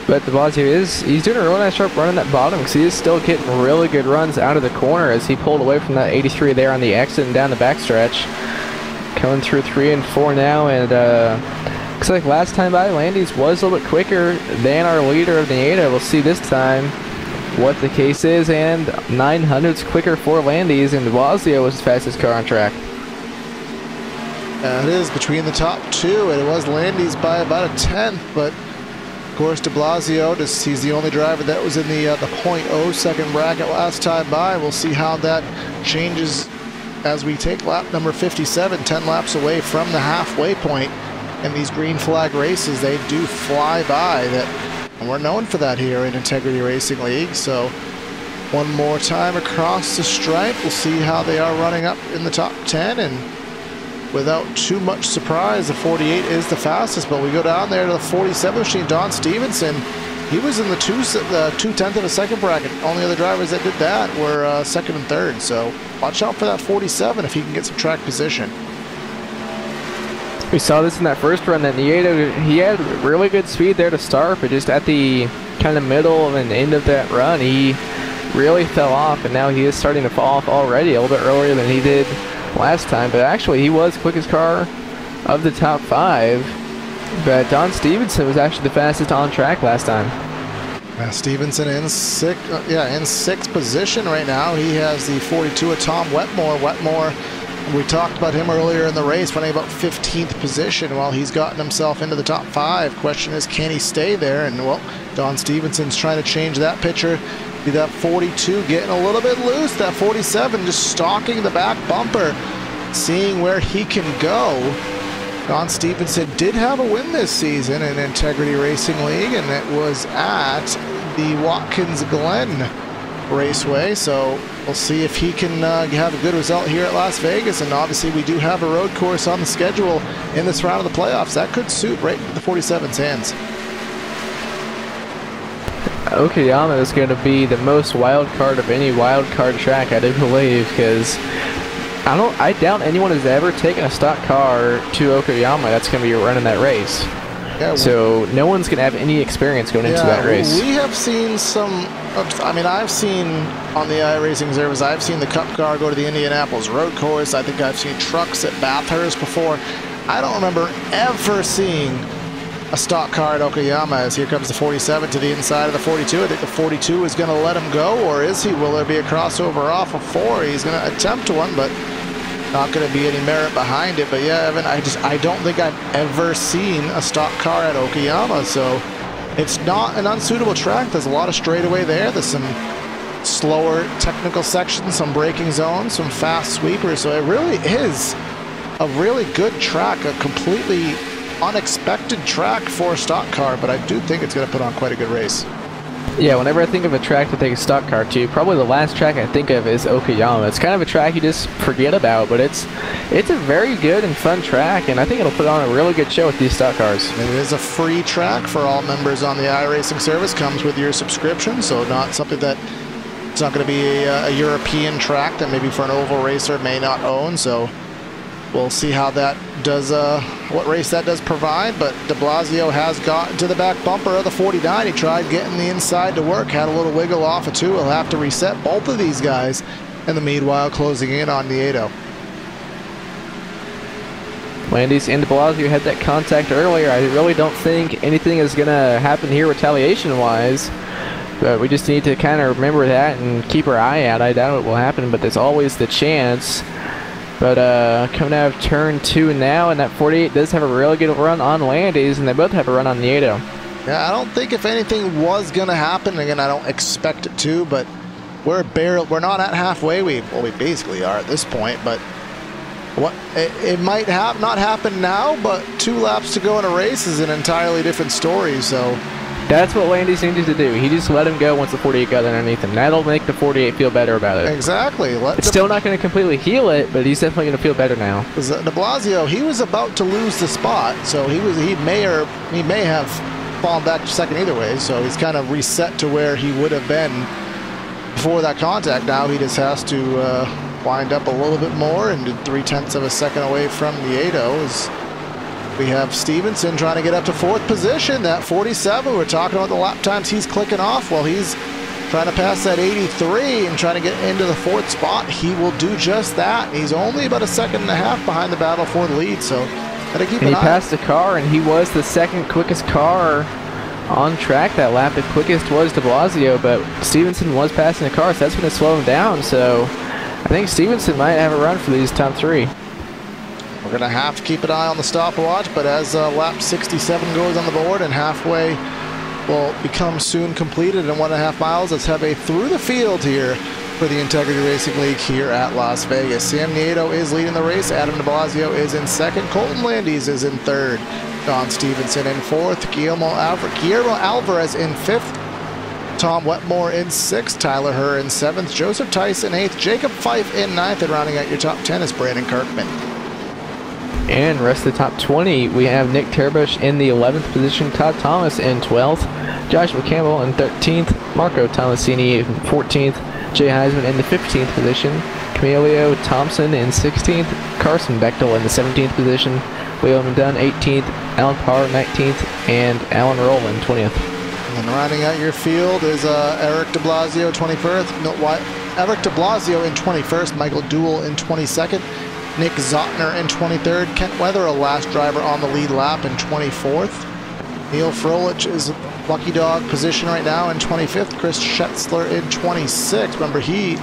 But de Blasio he's doing a really nice job running that bottom because he is still getting really good runs out of the corner as he pulled away from that 83 there on the exit and down the backstretch. Coming through 3 and 4 now, and looks like last time by, Landis was a little bit quicker than our leader of Nieto. We'll see this time what the case is, and 900ths quicker for Landis, and de Blasio was the fastest car on track. It is between the top 2, and it was Landis by about a 10th, but of course de Blasio, he's the only driver that was in the 0.0 second bracket last time by. We'll see how that changes as we take lap number 57, 10 laps away from the halfway point. And these green flag races, they do fly by. And we're known for that here in Integrity Racing League. So one more time across the stripe, we'll see how they are running up in the top 10. And without too much surprise, the 48 is the fastest. But we go down there to the 47 machine, Don Stevenson. He was in the 2/10 of a second bracket. Only other drivers that did that were second and third. So watch out for that 47 if he can get some track position. We saw this in that first run that Nieto, he had really good speed there to start, but just at the kind of middle and end of that run, he really fell off, and now he is starting to fall off already a little bit earlier than he did last time. But actually, he was quickest car of the top 5. But Don Stevenson was actually the fastest on track last time. Stevenson in sixth position right now. He has the 42 of Tom Wetmore. Wetmore, we talked about him earlier in the race, running about 15th position while he's gotten himself into the top 5. Question is, can he stay there? And well, Don Stevenson's trying to change that picture. See that 42 getting a little bit loose. That 47 just stalking the back bumper, seeing where he can go. Don Stevenson did have a win this season in Integrity Racing League, and it was at the Watkins Glen Raceway. So we'll see if he can have a good result here at Las Vegas. And obviously we do have a road course on the schedule in this round of the playoffs. That could suit right into the 47's hands. Okayama is going to be the most wild card of any wild card track, I do believe, because I doubt anyone has ever taken a stock car to Okayama that's going to be running that race. Yeah, so no one's going to have any experience going into that race. We have seen some, I mean, I've seen on the iRacing service, I've seen the Cup car go to the Indianapolis road course. I think I've seen trucks at Bathurst before. I don't remember ever seeing a stock car at Okayama, as here comes the 47 to the inside of the 42. I think the 42 is going to let him go, or is he? Will there be a crossover off of 4? He's going to attempt one, but not going to be any merit behind it. But yeah, Evan, I don't think I've ever seen a stock car at Okayama, so it's not an unsuitable track. There's a lot of straightaway there. There's some slower technical sections, some braking zones, some fast sweepers. So it really is a really good track, a completely unexpected track for a stock car, but I do think it's going to put on quite a good race. Yeah, whenever I think of a track to take a stock car to, probably the last track I think of is Okayama. It's kind of a track you just forget about, but it's a very good and fun track, and I think it'll put on a really good show with these stock cars. It is a free track for all members on the iRacing service. Comes with your subscription, so not something that it's not going to be a European track that maybe for an oval racer may not own. So we'll see how that does, what race that does provide. But de Blasio has gotten to the back bumper of the 49. He tried getting the inside to work, had a little wiggle off of 2. He'll have to reset both of these guys, and the meanwhile closing in on Nieto. Landis and de Blasio had that contact earlier. I really don't think anything is going to happen here retaliation-wise, but we just need to kind of remember that and keep our eye out. I doubt it will happen, but there's always the chance. But coming out of turn 2 now, and that 48 does have a really good run on Landis, and they both have a run on Nieto. Yeah, I don't think if anything was going to happen, again, I don't expect it to, but we're not at halfway. We basically are at this point, but it might not happen now, but 2 laps to go in a race is an entirely different story. So that's what Landis needed to do. He just let him go once the 48 got underneath him. That'll make the 48 feel better about it. Exactly. It's still not going to completely heal it, but he's definitely going to feel better now. De Blasio, he was about to lose the spot, so he may have fallen back to second either way. So he's kind of reset to where he would have been before that contact. Now he just has to wind up a little bit more, and 0.3 of a second away from Nieto. We have Stevenson trying to get up to 4th position. That 47, we're talking about the lap times he's clicking off. Well, he's trying to pass that 83 and trying to get into the 4th spot. He will do just that. He's only about 1.5 seconds behind the battle for the lead, so gotta keep an eye. He passed the car, and he was the 2nd quickest car on track that lap. The quickest was de Blasio, but Stevenson was passing the car, so that's going to slow him down. So I think Stevenson might have a run for these top 3. We're going to have to keep an eye on the stopwatch, but as lap 67 goes on the board and halfway will become soon completed in 1.5 miles, let's have a through the field here for the Integrity Racing League here at Las Vegas. Sam Nieto is leading the race. Adam de Blasio is in 2nd. Colton Landis is in 3rd. Don Stevenson in 4th. Guillermo Alvarez in 5th. Tom Wetmore in 6th. Tyler Herr in 7th. Joseph Tice in 8th. Jacob Fife in 9th. And rounding out your top 10 is Brandon Kirkman. And rest of the top 20, we have Nick Terbush in the 11th position, Todd Thomas in 12th, Joshua Campbell in 13th, Marco Tomasini in 14th, Jay Heisman in the 15th position, Camilio Thompson in 16th, Carson Bechtel in the 17th position, Leo Dunn 18th, Alan Parr 19th, and Alan Roll in 20th. And rounding out your field is Eric de Blasio 21st, Eric de Blasio in 21st, Michael Duell in 22nd, Nick Zotner in 23rd. Kent Weatherall, last driver on the lead lap, in 24th. Neil Frolich is lucky dog position right now in 25th. Chris Schetzler in 26th. Remember, he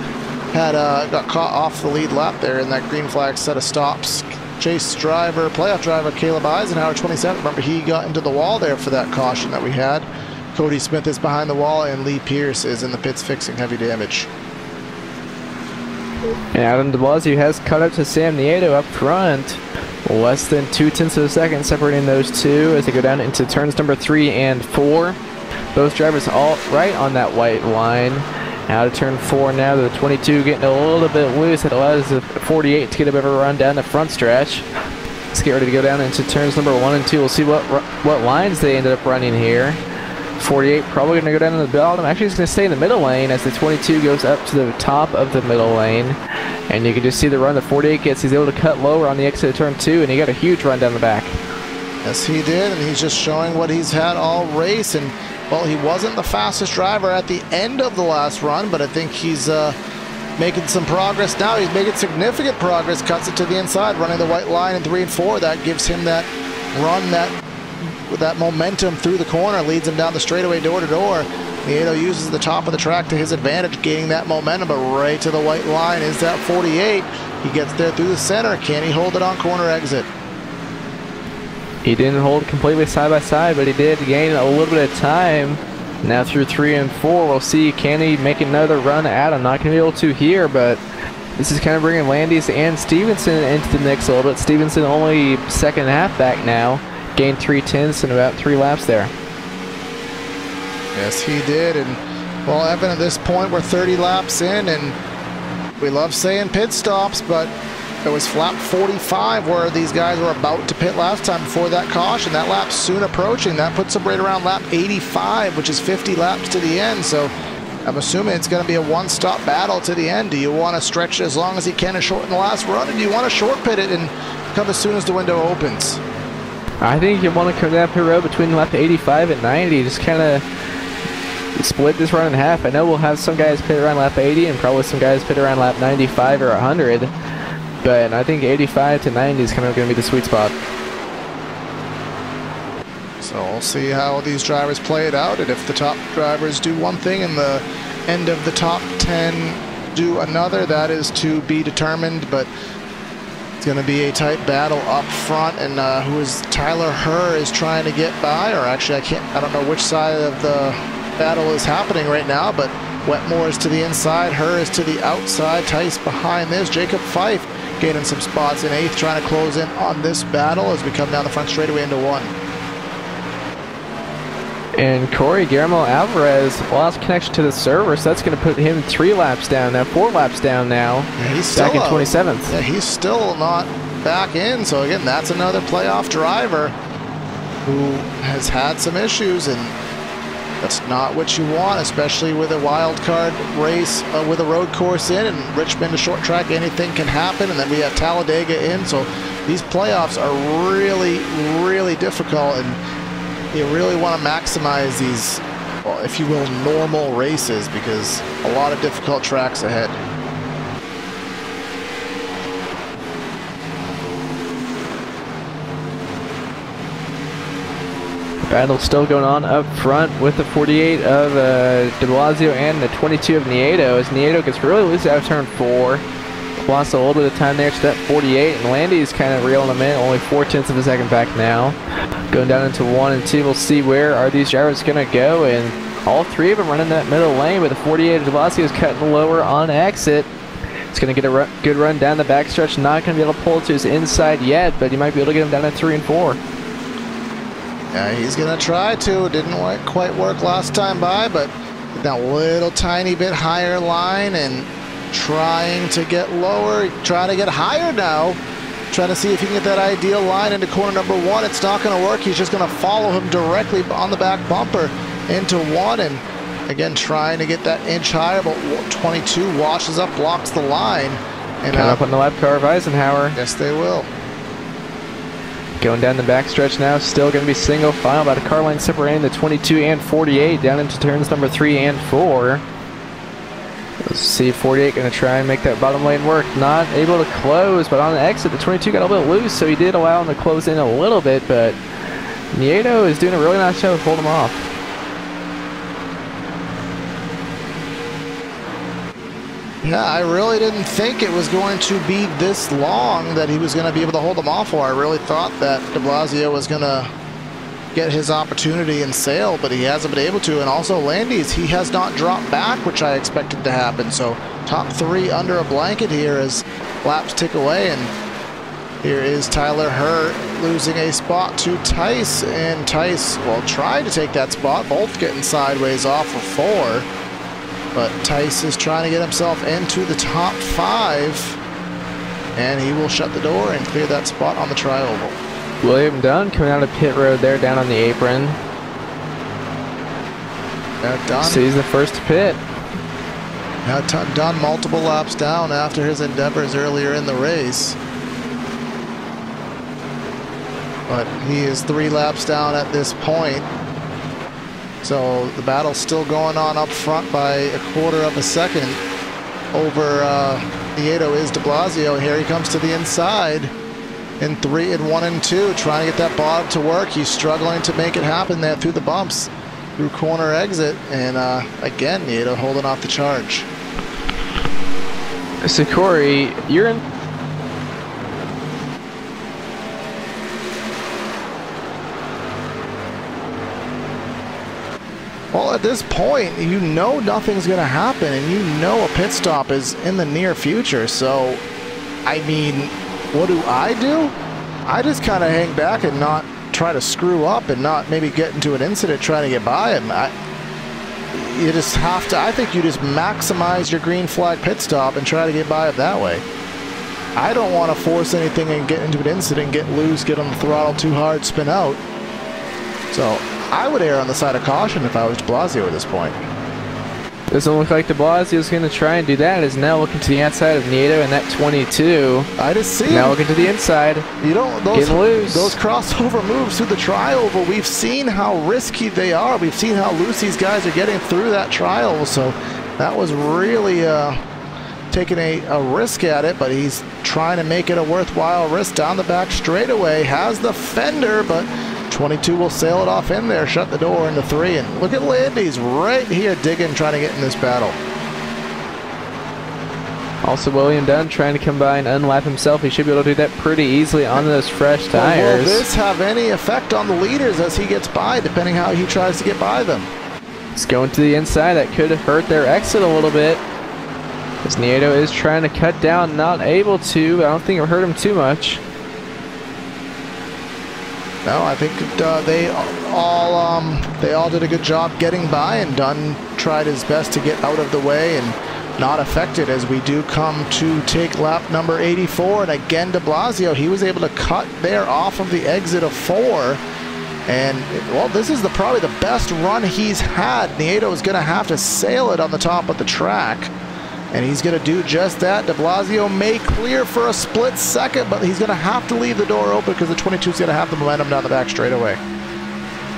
had got caught off the lead lap there in that green flag set of stops. Chase driver, playoff driver Caleb Eisenhower, 27th. Remember, he got into the wall there for that caution that we had. Cody Smith is behind the wall, and Lee Pierce is in the pits fixing heavy damage. And Adam de Blasio has caught up to Sam Nieto up front. Less than 0.2 of a second separating those two as they go down into turns number 3 and 4. Both drivers all right on that white line. Out of turn 4 now, the 22 getting a little bit loose. It allows the 48 to get a bit of a run down the front stretch. Let's get ready to go down into turns number 1 and 2. We'll see what lines they ended up running here. 48 probably going to go down in the bottom. Actually, he's going to stay in the middle lane as the 22 goes up to the top of the middle lane. And you can just see the run the 48 gets. He's able to cut lower on the exit of turn 2, and he got a huge run down the back. Yes, he did, and he's just showing what he's had all race. And, well, he wasn't the fastest driver at the end of the last run, but I think he's making some progress now. He's making significant progress, cuts it to the inside, running the white line in 3 and 4. That gives him that run, that momentum through the corner, leads him down the straightaway door to door. Nieto uses the top of the track to his advantage, gaining that momentum, but right to the white line is that 48. He gets there through the center. Can he hold it on corner exit? He didn't hold completely side by side, but he did gain a little bit of time. Now through 3 and 4, we'll see, can he make another run at him? Not going to be able to here, but this is kind of bringing Landis and Stevenson into the mix a little bit. Stevenson only second half back now. Gained 3/10 in about 3 laps there. Yes, he did. And, well, Evan, at this point, we're 30 laps in, and we love saying pit stops, but it was lap 45 where these guys were about to pit last time before that caution. That lap's soon approaching. That puts them right around lap 85, which is 50 laps to the end. So I'm assuming it's going to be a one-stop battle to the end. Do you want to stretch it as long as you can and shorten the last run, or do you want to short pit it and come as soon as the window opens? I think you want to come down pit road between lap 85 and 90. Just kind of split this run in half. I know we'll have some guys pit around lap 80 and probably some guys pit around lap 95 or 100. But I think 85 to 90 is kind of going to be the sweet spot. So we'll see how these drivers play it out, and if the top drivers do one thing and the end of the top 10 do another, that is to be determined. But it's going to be a tight battle up front, and who is Tyler Herr is trying to get by, or actually I don't know which side of the battle is happening right now, but Wetmore is to the inside, Herr is to the outside, Tice behind this, Jacob Fife gaining some spots in 8th, trying to close in on this battle as we come down the front straightaway into 1. And Corey Guillermo Alvarez lost connection to the server, so that's going to put him 3 laps down now, 4 laps down now. Yeah, he's back still in 27th. Yeah, he's still not back in. So again, that's another playoff driver who has had some issues, and that's not what you want, especially with a wild card race with a road course in, and Richmond, a short track, anything can happen. And then we have Talladega in, so these playoffs are really, really difficult, and you really want to maximize these, well, if you will, normal races, because a lot of difficult tracks ahead. Battle still going on up front with the 48 of de Blasio and the 22 of Nieto, as Nieto gets really loose out of turn 4. Lost a little bit of time there to that 48, and Landy's kind of reeling him in, only 0.4 of a second back now. Going down into 1 and 2, we'll see where are these drivers going to go, and all 3 of them running that middle lane, with the 48 of de Blasio is cutting lower on exit. It's going to get a good run down the backstretch, not going to be able to pull it to his inside yet, but he might be able to get him down at 3 and 4. Yeah, he's going to try to. It didn't quite work last time by, but that little tiny bit higher line and trying to get lower, trying to get higher now, trying to see if he can get that ideal line into corner number 1. It's not going to work. He's just going to follow him directly on the back bumper into 1, and again trying to get that inch higher, but 22 washes up, blocks the line. And coming up on the lap car of Eisenhower. Yes, they will. Going down the backstretch now, still going to be single file, about a car line separating the 22 and 48 down into turns number 3 and 4. Let's see, 48 going to try and make that bottom lane work. Not able to close, but on the exit, the 22 got a little bit loose, so he did allow him to close in a little bit, but Nieto is doing a really nice job of holding him off. Yeah, I really didn't think it was going to be this long that he was going to be able to hold them off for. I really thought that de Blasio was going to get his opportunity and sail, but he hasn't been able to. And also Landis, he has not dropped back, which I expected to happen. So top 3 under a blanket here as laps tick away. And here is Tyler Hurt losing a spot to Tice. And Tice, well, tried to take that spot, both getting sideways off of 4. But Tice is trying to get himself into the top 5, and he will shut the door and clear that spot on the tri-oval. William Dunn coming out of pit road there down on the apron. Dunn sees the first pit. Dunn multiple laps down after his endeavors earlier in the race. But he is 3 laps down at this point. So the battle's still going on up front by a quarter of a second over Nieto is de Blasio. Here he comes to the inside in 3 and 1 and 2, trying to get that bottom to work. He's struggling to make it happen there through the bumps, through corner exit, and again, Nieto holding off the charge. So Corey, you're in. Well, at this point, you know nothing's going to happen, and you know a pit stop is in the near future. So, I mean, what do? I just kind of hang back and not try to screw up and not maybe get into an incident trying to get by him. You just have to, I think you just maximize your green flag pit stop and try to get by it that way. I don't want to force anything and get into an incident, get loose, get on the throttle too hard, spin out. So I would err on the side of caution if I was de Blasio at this point. Doesn't look like de Blasio is going to try and do that. Is now looking to the outside of Nieto and that 22. I just see now him. Looking to the inside. You don't getting loose. Those crossover moves through the tri-oval. We've seen how risky they are. We've seen how loose these guys are getting through that tri-oval. So that was really taking a risk at it, but he's trying to make it a worthwhile risk down the back straightaway. Has the fender, but 22 will sail it off in there, shut the door into 3. And look at Landis right here digging, trying to get in this battle. Also, William Dunn trying to come by and unlap himself. He should be able to do that pretty easily on those fresh tires. Will this have any effect on the leaders as he gets by, depending how he tries to get by them? It's going to the inside. That could hurt their exit a little bit. As Nieto is trying to cut down, not able to. I don't think it hurt him too much. No, I think they all did a good job getting by, and Dunn tried his best to get out of the way and not affected as we do come to take lap number 84. And again, de Blasio, he was able to cut there off of the exit of 4. And, well, this is probably the best run he's had. Nieto is going to have to sail it on the top of the track. And he's going to do just that. De Blasio may clear for a split second, but he's going to have to leave the door open because the 22 is going to have the momentum down the back straightaway.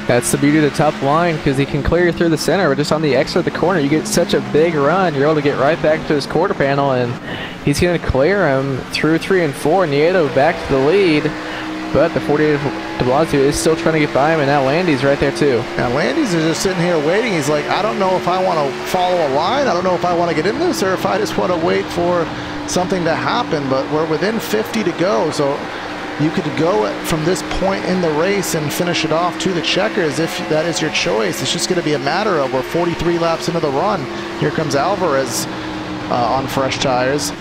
That's the beauty of the top line, because he can clear through the center, but just on the exit of the corner, you get such a big run, you're able to get right back to his quarter panel, and he's going to clear him through 3 and 4. Nieto back to the lead, but the 48 de Blasio is still trying to get by him, and now Landis right there too. Now Landis is just sitting here waiting. He's like, I don't know if I want to follow a line, I don't know if I want to get in this, or if I just want to wait for something to happen, but we're within 50 to go, so you could go from this point in the race and finish it off to the checkers if that is your choice. It's just going to be a matter of we're 43 laps into the run. Here comes Alvarez on fresh tires.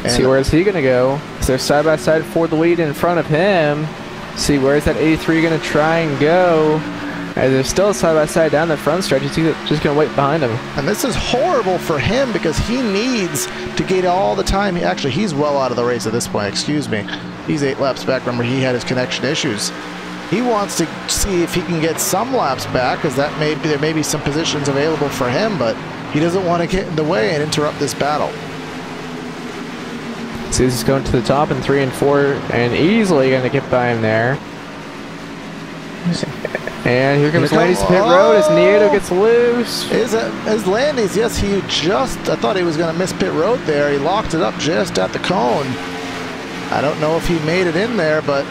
See, where is he going to go? Is there side by side for the lead in front of him? See, where is that 83 going to try and go? And there's still a side by side down the front stretch. He's just going to wait behind him. And this is horrible for him because he needs to get all the time. Actually, he's well out of the race at this point. Excuse me. He's 8 laps back. Remember, he had his connection issues. He wants to see if he can get some laps back because there may be some positions available for him, but he doesn't want to get in the way and interrupt this battle. So he's going to the top in 3 and 4 and easily going to get by him there. And here comes Here Landy's comes- pit road as Nieto oh! gets loose. Is Landis? Yes, he just, I thought he was going to miss pit road there. He locked it up just at the cone. I don't know if he made it in there, but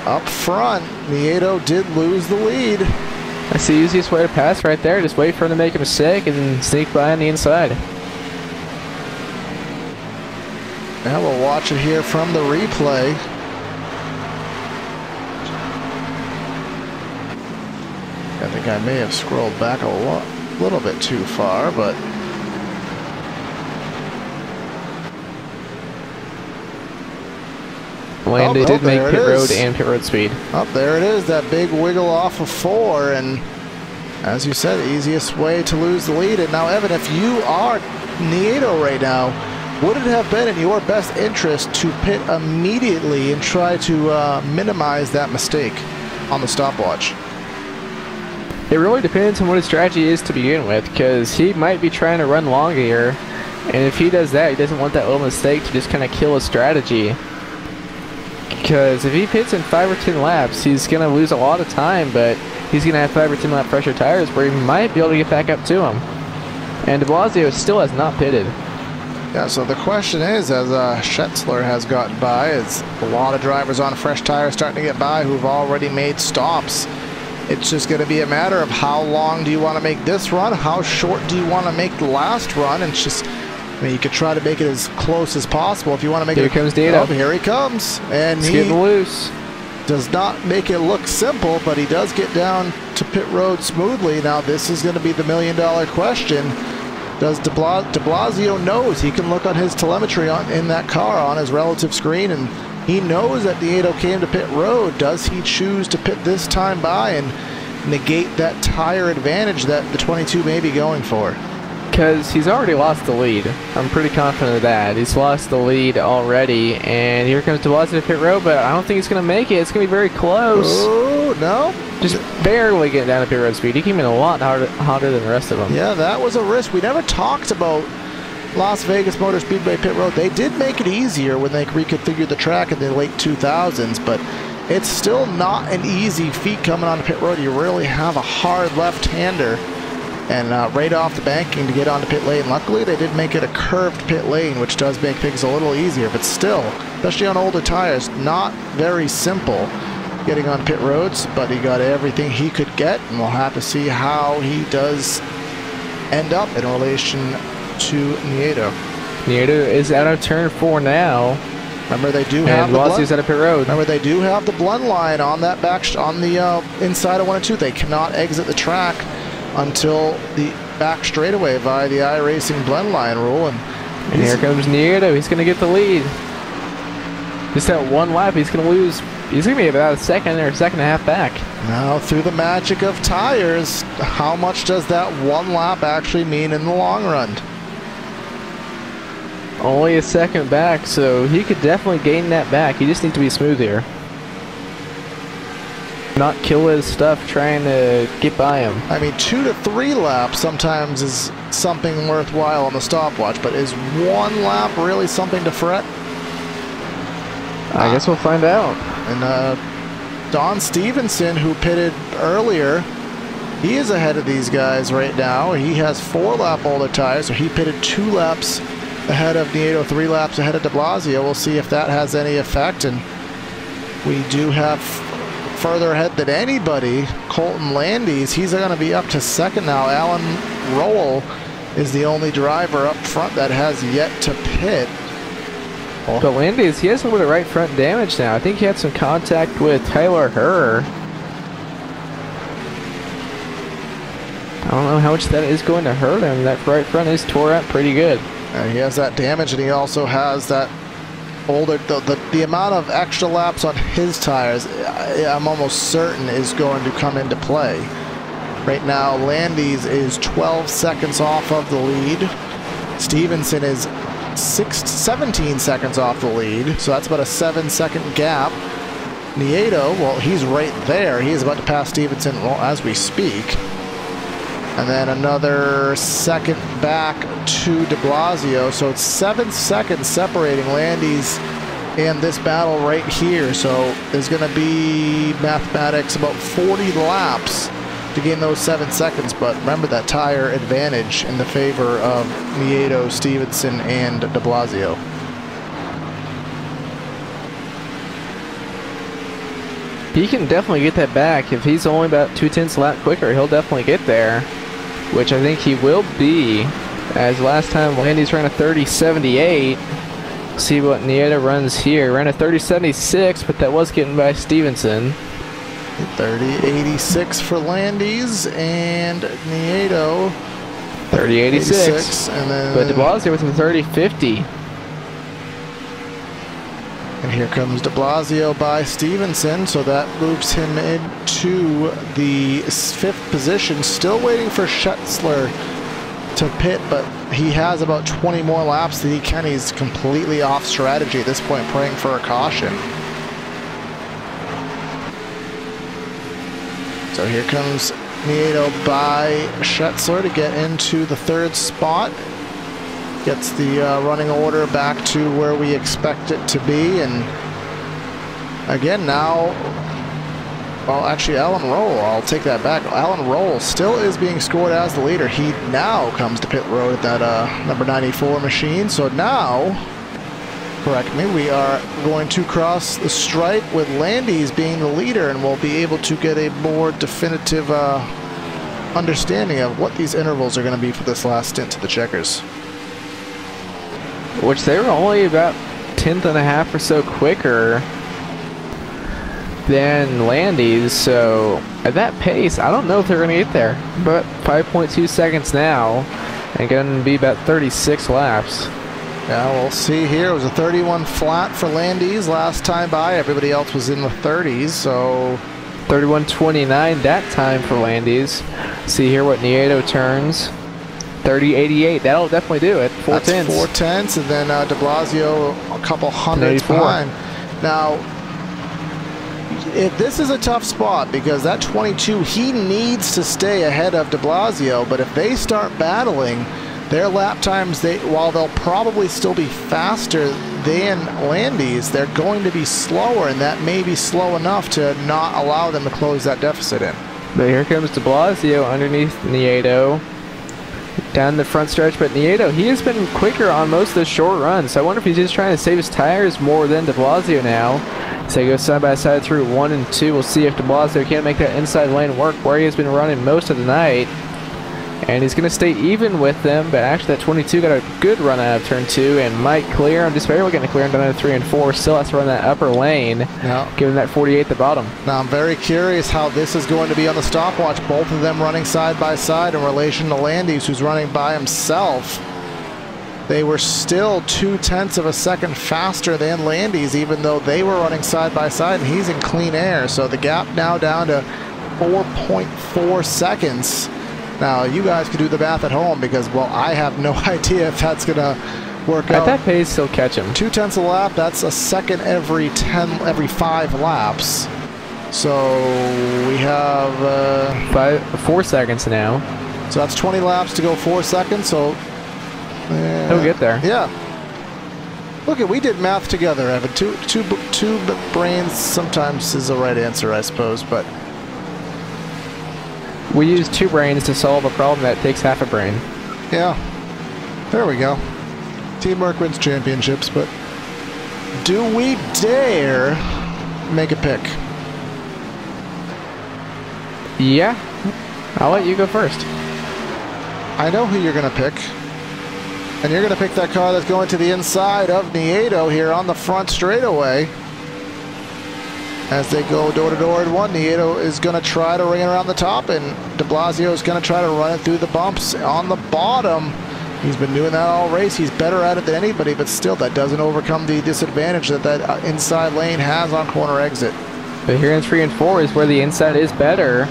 up front, Nieto did lose the lead. That's the easiest way to pass right there. Just wait for him to make a mistake and sneak by on the inside. Now we'll watch it here from the replay. I think I may have scrolled back a little bit too far, but Landy did make there it pit road is. and pit road speed. Up there it is, that big wiggle off of 4, and as you said, the easiest way to lose the lead. And now, Evan, if you are Nieto right now, would it have been in your best interest to pit immediately and try to minimize that mistake on the stopwatch? It really depends on what his strategy is to begin with, because he might be trying to run long here, and if he does that, he doesn't want that little mistake to just kind of kill his strategy. Because if he pits in 5 or 10 laps, he's going to lose a lot of time, but he's going to have 5 or 10 lap pressure tires where he might be able to get back up to him. And de Blasio still has not pitted. Yeah, so the question is, as Schetzler has gotten by, is a lot of drivers on fresh tires starting to get by who've already made stops. It's just going to be a matter of how long do you want to make this run, how short do you want to make the last run, and it's just, I mean, you could try to make it as close as possible if you want to make Here it. comes Data. Oh, here he comes, and He's he getting loose. does not make it look simple, but he does get down to pit road smoothly. Now this is going to be the million-dollar question. Does de Blasio knows he can look on his telemetry in that car on his relative screen, and he knows that Nieto came to pit road. Does he choose to pit this time by and negate that tire advantage that the 22 may be going for? Because he's already lost the lead. I'm pretty confident of that. He's lost the lead already, and here comes de Blasio to pit road, but I don't think he's going to make it. It's going to be very close. Oh, no. Just barely getting down to pit road speed. He came in a lot hotter than the rest of them. Yeah, that was a risk. We never talked about Las Vegas Motor Speedway pit road. They did make it easier when they reconfigured the track in the late 2000s, but it's still not an easy feat coming onto pit road. You really have a hard left-hander and right off the banking to get onto pit lane. Luckily, they did make it a curved pit lane, which does make things a little easier, but still, especially on older tires, not very simple getting on pit roads, but he got everything he could get, and we'll have to see how he does end up in relation to Nieto. Nieto is out of turn 4 now. Remember, they do And have the Blasio's out of pit road. Remember, they do have the blend line on that on the inside of 1 and 2. They cannot exit the track until the back straightaway via the iRacing blend line rule. And here comes Nieto. He's going to get the lead. Just that one lap, he's going to lose. He's going to be about a second or second and a half back. Now, through the magic of tires, how much does that one lap actually mean in the long run? Only a second back, so he could definitely gain that back. He just needs to be smooth here. Not kill his stuff trying to get by him. I mean, 2 to 3 laps sometimes is something worthwhile on the stopwatch, but is 1 lap really something to fret? I guess we'll find out. And Don Stevenson, who pitted earlier, he is ahead of these guys right now. He has 4 lap older tires, so he pitted 2 laps ahead of Nieto, 3 laps ahead of de Blasio. We'll see if that has any effect. And we do have further ahead than anybody, Colton Landis. He's going to be up to second now. Alan Rowell is the only driver up front that has yet to pit. But Landis, he has a little bit of right front damage now. I think he had some contact with Tyler Herr. I don't know how much that is going to hurt him. That right front is tore up pretty good. He has that damage, and he also has that older, the amount of extra laps on his tires, I'm almost certain is going to come into play. Right now, Landis is 12 seconds off of the lead. Stevenson is 17 seconds off the lead, so that's about a 7-second gap. Nieto, well, he's right there. He is about to pass Stevenson, well, as we speak. And then another second back to de Blasio, so it's 7 seconds separating Landis in this battle right here. So there's going to be mathematics about 40 laps to gain those 7 seconds. But remember that tire advantage in the favor of Nieto, Stevenson, and de Blasio. He can definitely get that back. If he's only about 2/10 lap quicker, he'll definitely get there, which I think he will be, as last time Landy's ran a 30.78. See what Nieto runs here. Ran a 30.76, but that was getting by Stevenson. 30.86 for Landis, and Nieto 30.86. and then But de Blasio with a 30.50. And here comes de Blasio by Stevenson, so that moves him into the 5th position. Still waiting for Schetzler to pit, but he has about 20 more laps that he can. He's completely off strategy at this point, praying for a caution. So here comes Nieto by Schetzler to get into the 3rd spot. Gets the running order back to where we expect it to be. And again now, well, actually Alan Roll, I'll take that back. Alan Roll still is being scored as the leader. He now comes to pit road at that number 94 machine. So now, correct me, we are going to cross the stripe with Landis being the leader, and we'll be able to get a more definitive understanding of what these intervals are going to be for this last stint to the checkers. Which they were only about 1/10 and a half or so quicker than Landis, so at that pace, I don't know if they're going to get there. But 5.2 seconds now, and going to be about 36 laps. Yeah, we'll see here. It was a 31 flat for Landis last time by. Everybody else was in the 30s, so 31.29 that time for Landis. See here what Nieto turns. 30.88. That'll definitely do it. 4/10. That's 4/10, and then de Blasio a couple hundreds behind. Now, this is a tough spot because that 22, he needs to stay ahead of de Blasio, but if they start battling, their lap times, while they'll probably still be faster than Landis, they're going to be slower, and that may be slow enough to not allow them to close that deficit in. But here comes de Blasio underneath Nieto. Down the front stretch, but Nieto, he has been quicker on most of the short runs, so I wonder if he's just trying to save his tires more than de Blasio now. So they go side by side through 1 and 2. We'll see if de Blasio can't make that inside lane work where he has been running most of the night. And he's going to stay even with them, but actually that 22 got a good run out of turn 2 and might clear. I'm just barely getting a clear down to 3 and 4. Still has to run that upper lane, giving that 48 at the bottom. Now I'm very curious how this is going to be on the stopwatch. Both of them running side by side in relation to Landis, who's running by himself. They were still 0.2 of a second faster than Landis, even though they were running side by side, and he's in clean air. So the gap now down to 4.4 seconds. Now, you guys can do the math at home because, well, I have no idea if that's going to work out. At that pace, he'll catch him. 0.2 a lap, that's a second every 5 laps. So we have 4 seconds now. So that's 20 laps to go 4 seconds. So he'll get there. Yeah. Look, we did math together, Evan. Two brains sometimes is the right answer, I suppose, but we use 2 brains to solve a problem that takes half a brain. Yeah. There we go. Teamwork wins championships, but do we dare make a pick? Yeah. I'll let you go first. I know who you're going to pick. And you're going to pick that car that's going to the inside of Nieto here on the front straightaway. As they go door to door in 1, Nieto is going to try to ring it around the top, and de Blasio is going to try to run it through the bumps on the bottom. He's been doing that all race. He's better at it than anybody, but still that doesn't overcome the disadvantage that inside lane has on corner exit. But here in 3 and 4 is where the inside is better,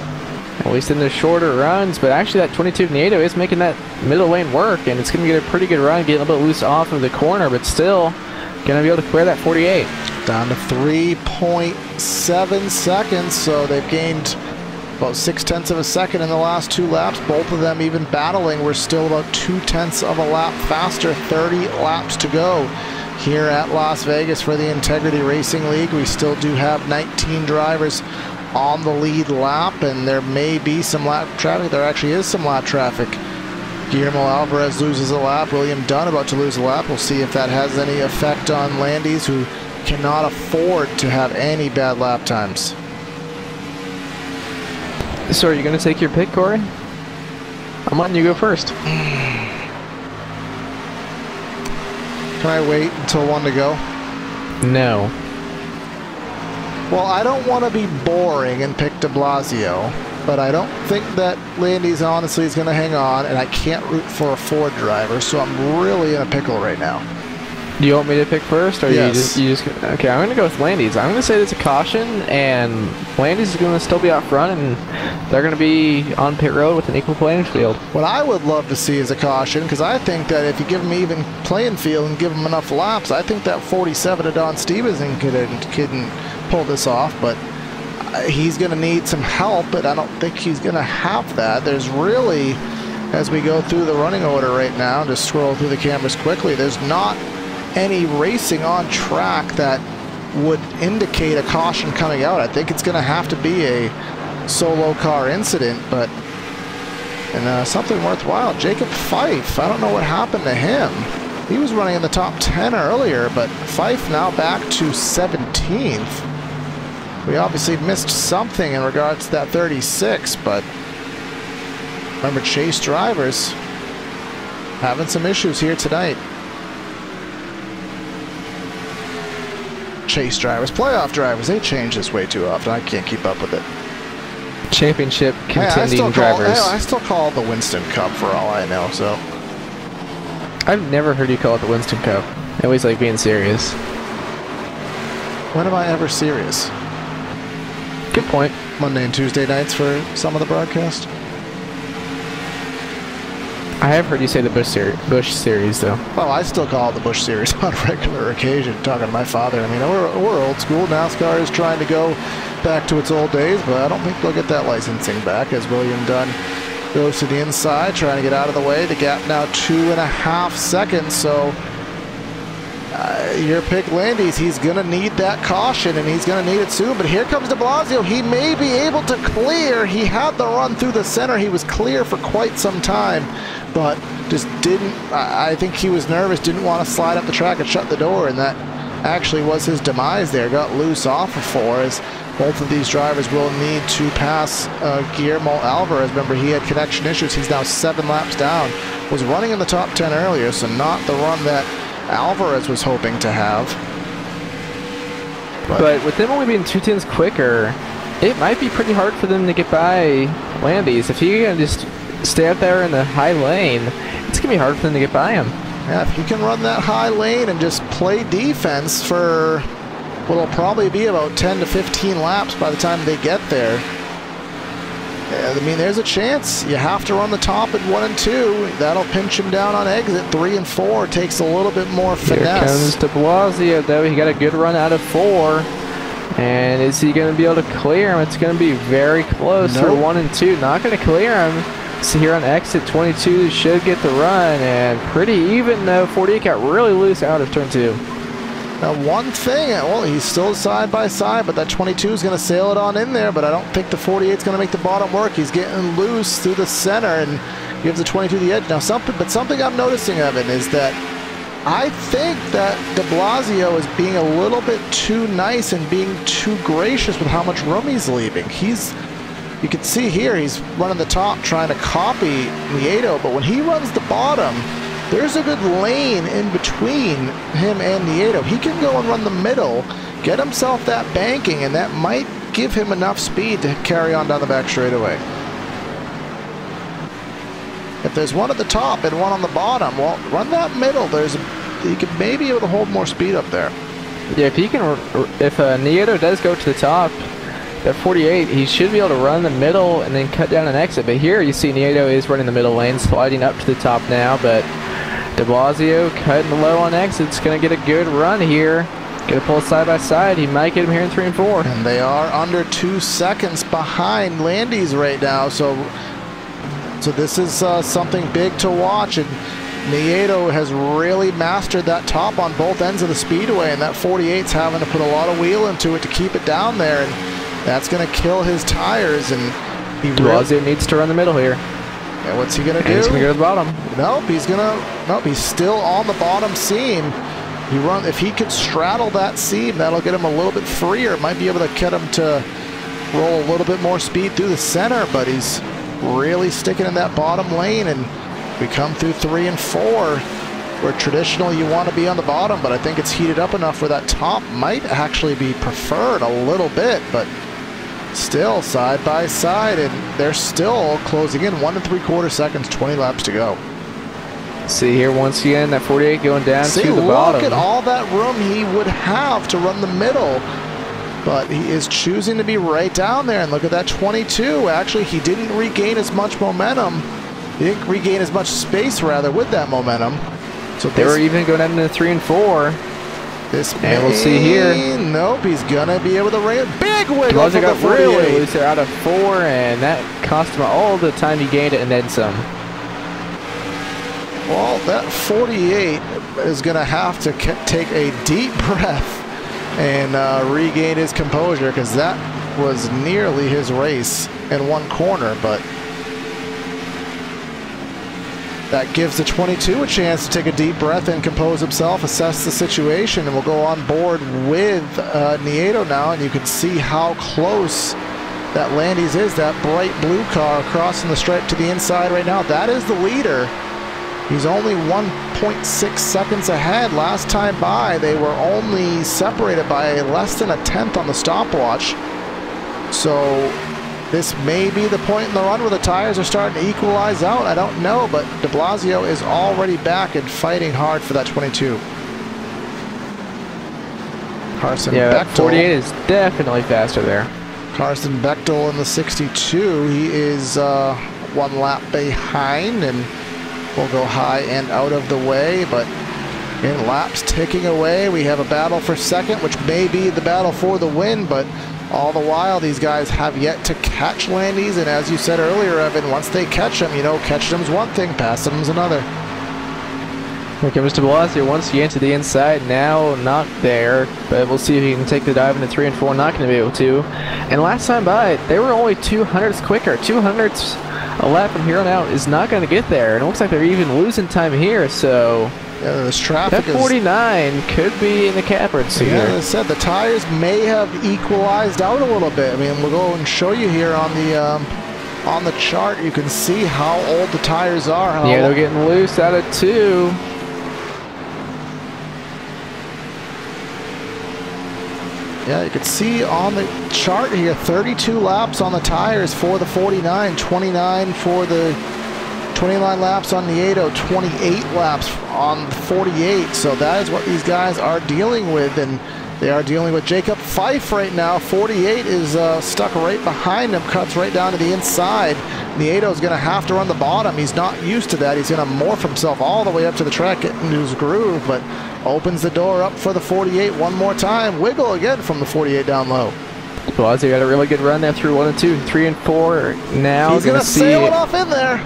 at least in the shorter runs. But actually that 22 Nieto is making that middle lane work, and it's going to get a pretty good run, getting a little bit loose off of the corner, but still going to be able to clear that 48. Down to 3.7 seconds, so they've gained about 0.6 of a second in the last 2 laps. Both of them even battling. We're still about 0.2 of a lap faster. 30 laps to go here at Las Vegas for the Integrity Racing League. We still do have 19 drivers on the lead lap, and there may be some lap traffic. There actually is some lap traffic. Guillermo Alvarez loses a lap. William Dunn about to lose a lap. We'll see if that has any effect on Landis, who cannot afford to have any bad lap times. So are you going to take your pick, Corey? I'm letting you go first. Can I wait until 1 to go? No. Well, I don't want to be boring and pick de Blasio, but I don't think that Landis honestly is going to hang on, and I can't root for a Ford driver, so I'm really in a pickle right now. Do you want me to pick first, or yes. you just okay? I'm gonna go with Landis. I'm gonna say there's a caution, and Landis is gonna still be out front, and they're gonna be on pit road with an equal playing field. What I would love to see is a caution, because I think that if you give them even playing field and give them enough laps, I think that 47 of Don Stevenson couldn't pull this off, but he's gonna need some help, but I don't think he's gonna have that. There's really, as we go through the running order right now, just scroll through the cameras quickly, there's not any racing on track that would indicate a caution coming out. I think it's going to have to be a solo car incident, but something worthwhile. Jacob Fife, I don't know what happened to him. He was running in the top 10 earlier, but Fife now back to 17th. We obviously missed something in regards to that 36, but remember, Chase drivers having some issues here tonight. Chase drivers, playoff drivers, they change this way too often. I can't keep up with it. Championship contending drivers. I still call it the Winston Cup for all I know, so. I've never heard you call it the Winston Cup. I always like being serious. When am I ever serious? Good point. Monday and Tuesday nights for some of the broadcast. I have heard you say the Bush series, though. Well, I still call it the Bush Series on a regular occasion, talking to my father. I mean, we're old school. NASCAR is trying to go back to its old days, but I don't think they'll get that licensing back, as William Dunn goes to the inside, trying to get out of the way. The gap now 2.5 seconds, so your pick, Landis, he's going to need that caution, and he's going to need it soon. But here comes de Blasio. He may be able to clear. He had the run through the center. He was clear for quite some time, but just didn't. I think he was nervous, didn't want to slide up the track and shut the door, and that actually was his demise there. Got loose off of 4, as both of these drivers will need to pass Guillermo Alvarez. Remember, he had connection issues. He's now 7 laps down. Was running in the top 10 earlier, so not the run that Alvarez was hoping to have. But with them only being 2/10 quicker, it might be pretty hard for them to get by Landis. If he can just stay out there in the high lane, it's going to be hard for them to get by him. Yeah, if he can run that high lane and just play defense for what'll probably be about 10 to 15 laps by the time they get there. I mean, there's a chance. You have to run the top at 1 and 2. That'll pinch him down on exit. 3 and 4 takes a little bit more finesse. Here comes de Blasio, though. He got a good run out of 4. And is he going to be able to clear him? It's going to be very close for 1 and 2. Not going to clear him. So here on exit 22 should get the run. And pretty even, though. 48 got really loose out of turn 2. Now, one thing, well, he's still side by side, but that 22 is going to sail it on in there, but I don't think the 48 is going to make the bottom work. He's getting loose through the center and gives the 22 the edge. Now, something I'm noticing, Evan, is that I think that de Blasio is being a little bit too nice and being too gracious with how much room he's leaving. You can see here, he's running the top trying to copy Nieto, but when he runs the bottom, there's a good lane in between him and Nieto. He can go and run the middle, get himself that banking, and that might give him enough speed to carry on down the back straightaway. If there's one at the top and one on the bottom, well, run that middle. He could maybe be able to hold more speed up there. Yeah, if Nieto does go to the top, at 48, he should be able to run the middle and then cut down an exit. But here you see Nieto is running the middle lane, sliding up to the top now, but de Blasio cutting low on exits, going to get a good run here. Going to pull side by side. He might get him here in 3 and 4. And they are under 2 seconds behind Landis right now. So this is something big to watch. And Nieto has really mastered that top on both ends of the speedway, and that 48's having to put a lot of wheel into it to keep it down there, and that's going to kill his tires. And he Blasio needs to run the middle here. And what's he going to do? He's going to go to the bottom. Nope, he's still on the bottom seam. If he could straddle that seam, that'll get him a little bit freer. Might be able to get him to roll a little bit more speed through the center, but he's really sticking in that bottom lane. And we come through 3 and 4, where traditionally you want to be on the bottom, but I think it's heated up enough where that top might actually be preferred a little bit, but still side by side, and they're still closing in 1 3/4 seconds, 20 laps to go. See here once again, that 48 going down to the bottom. Look at all that room he would have to run the middle, but he is choosing to be right down there. And look at that 22. Actually, he didn't regain as much momentum. He didn't regain as much space, rather, with that momentum. So they were even going down into 3 and 4. And we'll see here. Nope, he's gonna be able to rail. Big wiggle. Blasio got really loose there out of 4, and that cost him all the time he gained it and then some. Well, that 48 is going to have to take a deep breath and regain his composure, because that was nearly his race in one corner, but that gives the 22 a chance to take a deep breath and compose himself, assess the situation, and we'll go on board with Nieto now, and you can see how close that Landis is, that bright blue car crossing the stripe to the inside right now. That is the leader. He's only 1.6 seconds ahead. Last time by, they were only separated by less than a tenth on the stopwatch. So this may be the point in the run where the tires are starting to equalize out. I don't know, but de Blasio is already back and fighting hard for that 22. Carson Bechtel. 48 is definitely faster there. Carson Bechtel in the 62. He is 1 lap behind, and we'll go high and out of the way, but in laps ticking away, we have a battle for second, which may be the battle for the win, but all the while, these guys have yet to catch Landis, and as you said earlier, Evan, once they catch him, you know, catching him's one thing, passing him's another. Here comes de Blasio once again to the inside, now not there, but we'll see if he can take the dive into 3 and 4, not going to be able to. And last time by, they were only 200ths quicker. 200ths a lap from here on out is not going to get there, and it looks like they're even losing time here, so yeah, this traffic that 49 could be in the cappers here. Yeah, as I said, the tires may have equalized out a little bit. I mean, we'll go and show you here on the chart. You can see how old the tires are. Yeah, they're getting loose out of 2. Yeah, you can see on the chart here, 32 laps on the tires for the 49, 29 for the 29 laps on Nieto, 28 laps on the 48. So that is what these guys are dealing with, and they are dealing with Jacob Fife right now. 48 is stuck right behind him, cuts right down to the inside. Nieto is going to have to run the bottom. He's not used to that. He's going to morph himself all the way up to the track, get into his groove, but opens the door up for the 48 one more time. Wiggle again from the 48 down low. Blasio got a really good run there through 1 and 2, 3 and 4. Now he's going to sail it off in there.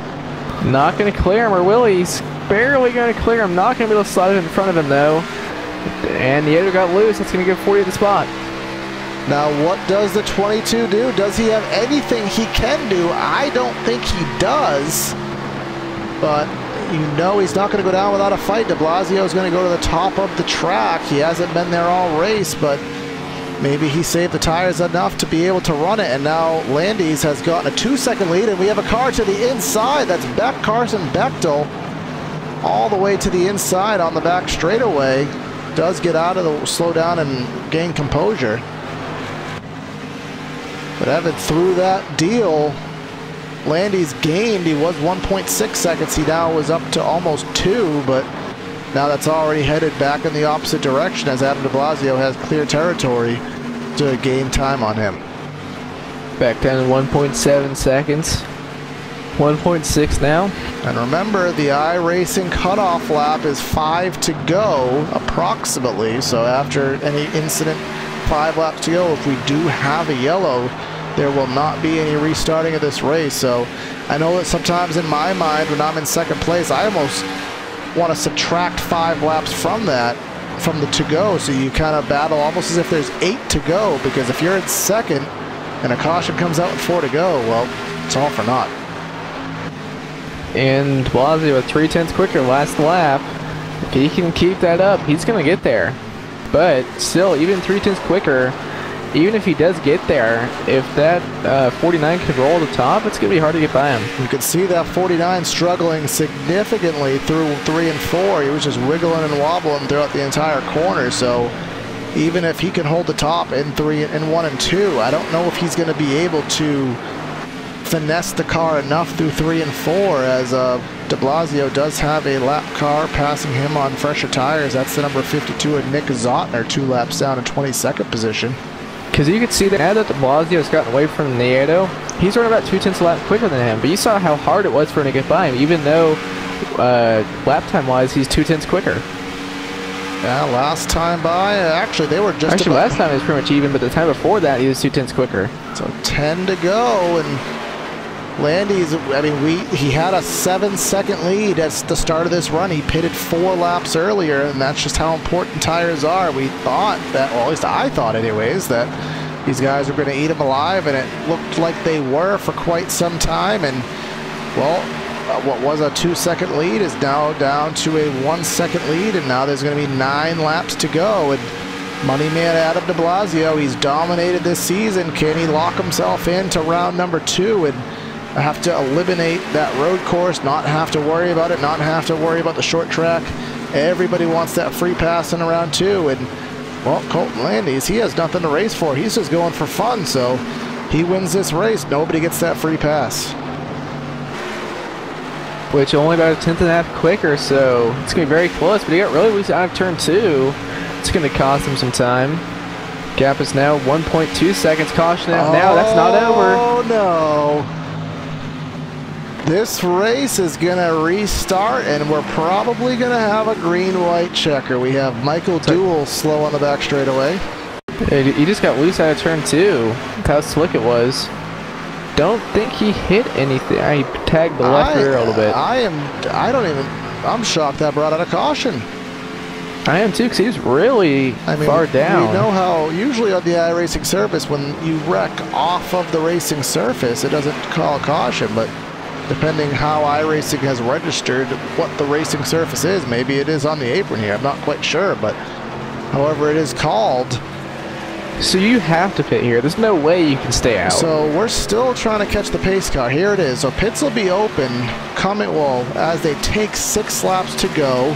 Not going to clear him, or will he? He's barely going to clear him. Not going to be able to slide it in front of him, though. And Nieto got loose. That's going to give 48 the spot. Now, what does the 22 do? Does he have anything he can do? I don't think he does. But you know he's not going to go down without a fight. De Blasio is going to go to the top of the track. He hasn't been there all race, but maybe he saved the tires enough to be able to run it. And now Landis has gotten a 2-second lead, and we have a car to the inside. That's Carson Bechtel all the way to the inside on the back straightaway. Does get out of the slow down and gain composure. But Evan, through that deal, Landis gained. He was 1.6 seconds. He now was up to almost 2, but now that's already headed back in the opposite direction as Adam de Blasio has clear territory to gain time on him. Back down to 1.7 seconds. 1.6 now. And remember, the iRacing cutoff lap is 5 to go, approximately. So after any incident, 5 laps to go. If we do have a yellow, there will not be any restarting of this race. So I know that sometimes in my mind, when I'm in second place, I almost want to subtract 5 laps from that, from the to go, so you kind of battle almost as if there's 8 to go, because if you're in second and a caution comes out with 4 to go, well, it's all for naught. And Blasio with 3/10 quicker last lap. If he can keep that up, he's going to get there. But still, even 3/10 quicker, even if he does get there, if that 49 could roll to the top, it's going to be hard to get by him. You could see that 49 struggling significantly through 3 and 4. He was just wiggling and wobbling throughout the entire corner. So even if he can hold the top in 1 and 2, I don't know if he's going to be able to finesse the car enough through 3 and 4, as de Blasio does have a lap car passing him on fresher tires. That's the number 52 of Nick Zotner, 2 laps down in 22nd position. Because you could see that now that de Blasio has gotten away from Nieto, he's running about 2/10 a lap quicker than him. But you saw how hard it was for him to get by him, even though lap time wise he's 2/10 quicker. Yeah, last time by, actually they were just actually last time it was pretty much even, but the time before that he was 2/10 quicker. So 10 to go, and Landy's, I mean, he had a 7-second lead at the start of this run. He pitted 4 laps earlier, and that's just how important tires are. We thought that, well, at least I thought anyways, that these guys were going to eat him alive, and it looked like they were for quite some time. And, well, what was a 2-second lead is now down to a 1-second lead, and now there's going to be 9 laps to go. And money man Adam de Blasio, he's dominated this season. Can he lock himself into round number 2 and have to eliminate that road course, not have to worry about it, not have to worry about the short track? Everybody wants that free pass in round 2, and, well, Colton Landis, he has nothing to race for. He's just going for fun, so he wins this race. Nobody gets that free pass. Which only about a 1/10 and a half quicker, so it's going to be very close, but he got really loose out of turn 2. It's going to cost him some time. Gap is now 1.2 seconds. Caution out now. That's not over. Oh, no. This race is going to restart, and we're probably going to have a green-white checker. We have Michael Duell slow on the back straightaway. He just got loose out of turn 2. That's how slick it was. Don't think he hit anything. He tagged the left rear a little bit. I'm shocked that brought out a caution. I am too, because he was really far down. You know how usually on the iRacing surface, when you wreck off of the racing surface, it doesn't call a caution, but depending how iRacing has registered what the racing surface is, maybe it is on the apron here. I'm not quite sure, but however it is called. So you have to pit here. There's no way you can stay out. So we're still trying to catch the pace car. Here it is. So pits will be open as they take 6 laps to go.